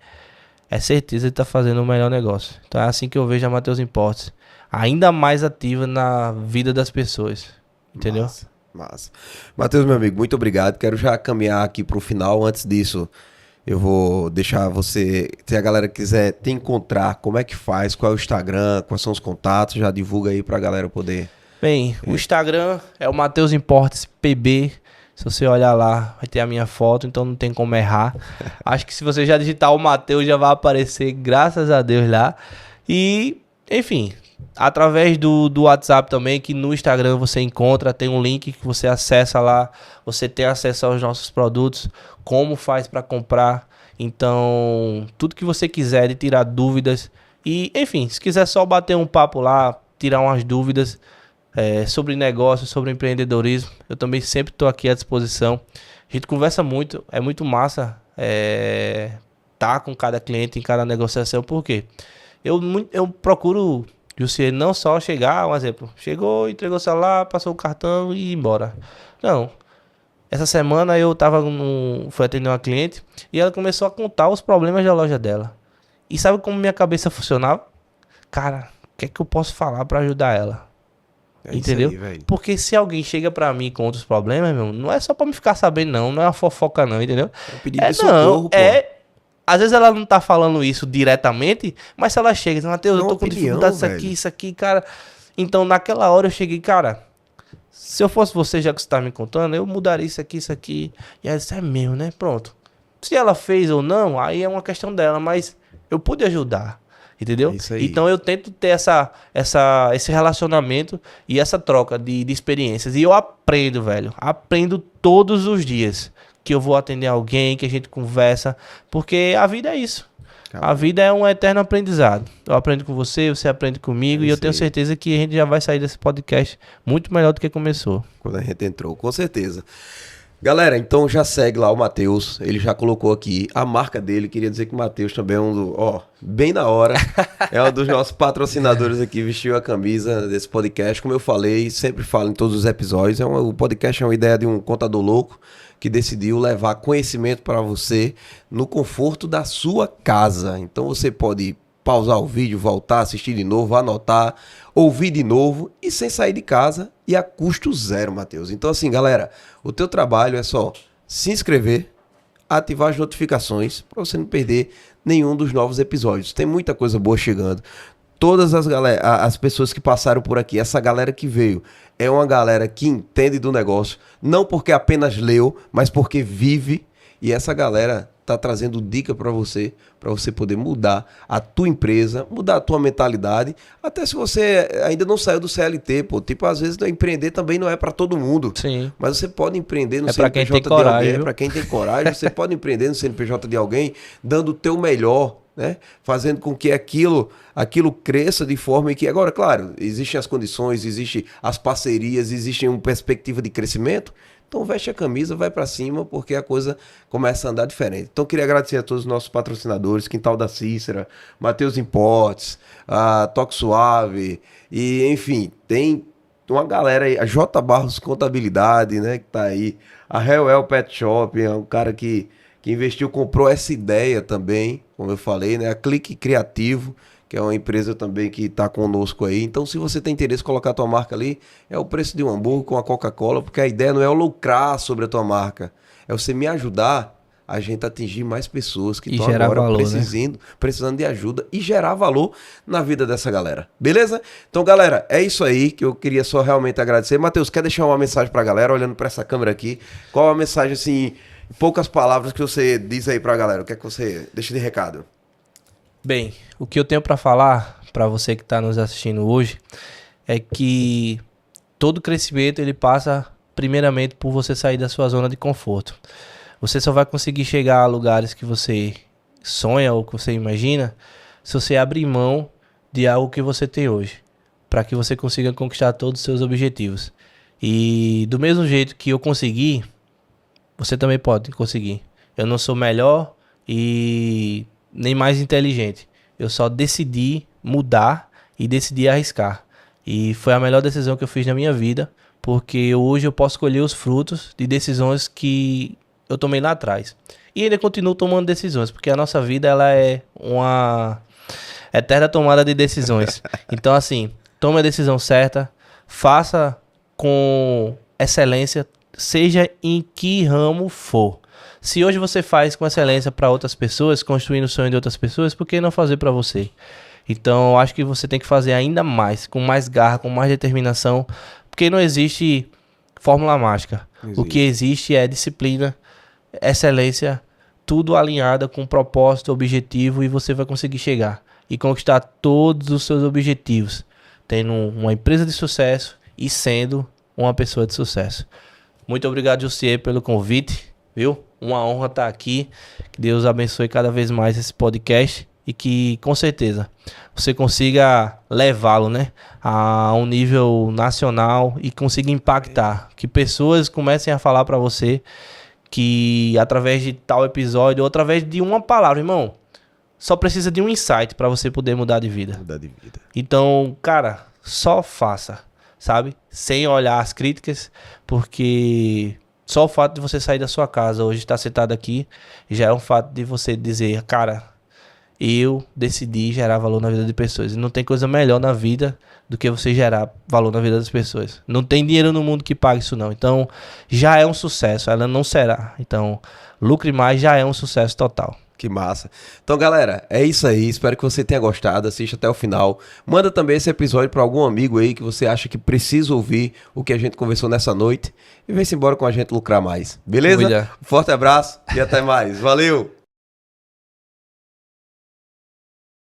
B: é certeza de estar fazendo o melhor negócio. Então é assim que eu vejo a Matheus Imports, ainda mais ativa na vida das pessoas, entendeu?
A: Massa. Matheus, meu amigo, muito obrigado. Quero já caminhar aqui pro final. Antes disso, eu vou deixar você, se a galera quiser te encontrar, como é que faz, qual é o Instagram, quais são os contatos, já divulga aí pra galera poder...
B: Bem, o Instagram é o Matheus Imports PB. Se você olhar lá, vai ter a minha foto, então não tem como errar. Acho que se você já digitar o Matheus, já vai aparecer, graças a Deus, lá. E, enfim, através do WhatsApp também, que no Instagram você encontra, tem um link que você acessa lá, você tem acesso aos nossos produtos, como faz para comprar. Então, tudo que você quiser de tirar dúvidas. E, enfim, se quiser só bater um papo lá, tirar umas dúvidas... sobre negócio, sobre empreendedorismo, eu também sempre estou aqui à disposição. A gente conversa muito, é muito massa tá com cada cliente em cada negociação, porque eu procuro, Jussier, não só chegar, um exemplo, chegou, entregou o celular, passou o cartão e ir embora. Não. Essa semana eu fui atender uma cliente e ela começou a contar os problemas da loja dela. E sabe como minha cabeça funcionava? Cara, o que é que eu posso falar para ajudar ela? Entendeu?
A: Aí,
B: porque se alguém chega pra mim com outros problemas, meu, não é só pra me ficar sabendo, não é uma fofoca, não, entendeu?
A: É um pedido de socorro, pô.
B: Às vezes ela não tá falando isso diretamente, mas se ela chega e diz, Matheus, eu tô com dificuldade isso aqui, cara. Então, naquela hora eu cheguei, cara, se eu fosse você, já que você tá me contando, eu mudaria isso aqui. E ela disse, é mesmo, né? Pronto. Se ela fez ou não, aí é uma questão dela, mas eu pude ajudar. Entendeu? Então eu tento ter esse relacionamento e essa troca de experiências. E eu aprendo, velho. Aprendo todos os dias que eu vou atender alguém, que a gente conversa. Porque a vida é isso. A vida é um eterno aprendizado. Eu aprendo com você, você aprende comigo. E eu tenho certeza que a gente já vai sair desse podcast muito melhor do que começou.
A: Quando a gente entrou, com certeza. Galera, então já segue lá o Matheus, ele já colocou aqui a marca dele, queria dizer que o Matheus também é bem na hora, é um dos nossos patrocinadores aqui, vestiu a camisa desse podcast, como eu falei, sempre falo em todos os episódios, o podcast é uma ideia de um contador louco que decidiu levar conhecimento para você no conforto da sua casa, então você pode pausar o vídeo, voltar, assistir de novo, anotar, ouvir de novo e sem sair de casa e a custo zero, Matheus. Então assim, galera, o teu trabalho é só se inscrever, ativar as notificações para você não perder nenhum dos novos episódios. Tem muita coisa boa chegando. Todas as pessoas que passaram por aqui, essa galera que veio, é uma galera que entende do negócio, não porque apenas leu, mas porque vive, e essa galera tá trazendo dica para você poder mudar a tua empresa, mudar a tua mentalidade, até se você ainda não saiu do CLT, pô, tipo, às vezes empreender também não é para todo mundo.
B: Sim.
A: Mas você pode empreender no
B: CNPJ
A: de alguém, é para quem tem coragem, você pode empreender no CNPJ de alguém, dando o teu melhor, né? Fazendo com que aquilo cresça de forma que, agora, claro, existem as condições, existem as parcerias, existe uma perspectiva de crescimento. Então veste a camisa, vai pra cima, porque a coisa começa a andar diferente. Então queria agradecer a todos os nossos patrocinadores, Quintal da Cícera, Matheus Imports, a Toque Suave, e enfim, tem uma galera aí, a J Barros Contabilidade, né, que tá aí, a Hellwell Pet Shop, é um cara que investiu, comprou essa ideia também, como eu falei, né, a Clique Criativo, que é uma empresa também que está conosco aí. Então, se você tem interesse em colocar a tua marca ali, é o preço de um hambúrguer com a Coca-Cola, porque a ideia não é eu lucrar sobre a tua marca, é você me ajudar a gente atingir mais pessoas que estão agora valor, precisando de ajuda e gerar valor na vida dessa galera. Beleza? Então, galera, é isso aí que eu queria só realmente agradecer. Matheus, quer deixar uma mensagem para a galera, olhando para essa câmera aqui? Qual a mensagem, assim, em poucas palavras que você diz aí para a galera? O que é que você deixa de recado?
B: Bem, o que eu tenho para falar para você que está nos assistindo hoje é que todo crescimento ele passa primeiramente por você sair da sua zona de conforto. Você só vai conseguir chegar a lugares que você sonha ou que você imagina se você abrir mão de algo que você tem hoje, para que você consiga conquistar todos os seus objetivos. E do mesmo jeito que eu consegui, você também pode conseguir. Eu não sou melhor e nem mais inteligente. Eu só decidi mudar e decidi arriscar. E foi a melhor decisão que eu fiz na minha vida, porque hoje eu posso colher os frutos de decisões que eu tomei lá atrás. E ainda continuo tomando decisões, porque a nossa vida ela é uma eterna tomada de decisões. Então, assim, tome a decisão certa, faça com excelência, seja em que ramo for. Se hoje você faz com excelência para outras pessoas, construindo o sonho de outras pessoas, por que não fazer para você? Então, eu acho que você tem que fazer ainda mais, com mais garra, com mais determinação, porque não existe fórmula mágica. O que existe é disciplina, excelência, tudo alinhado com propósito, objetivo, e você vai conseguir chegar e conquistar todos os seus objetivos, tendo uma empresa de sucesso e sendo uma pessoa de sucesso. Muito obrigado, Jussier, pelo convite, viu? Uma honra estar aqui. Que Deus abençoe cada vez mais esse podcast e que, com certeza, você consiga levá-lo, né, a um nível nacional e consiga impactar. Que pessoas comecem a falar para você que através de tal episódio ou através de uma palavra, irmão, só precisa de um insight para você poder mudar de vida.
A: Mudar de vida.
B: Então, cara, só faça, sabe? Sem olhar as críticas, porque só o fato de você sair da sua casa hoje, estar sentado aqui, já é um fato de você dizer, cara, eu decidi gerar valor na vida de pessoas. E não tem coisa melhor na vida do que você gerar valor na vida das pessoas. Não tem dinheiro no mundo que pague isso não. Então, já é um sucesso, ela não será. Então, lucre mais, já é um sucesso total.
A: Que massa. Então, galera, é isso aí. Espero que você tenha gostado. Assista até o final. Manda também esse episódio para algum amigo aí que você acha que precisa ouvir o que a gente conversou nessa noite. E vem-se embora com a gente lucrar mais. Beleza?
B: Cuida.
A: Forte abraço e até mais. Valeu!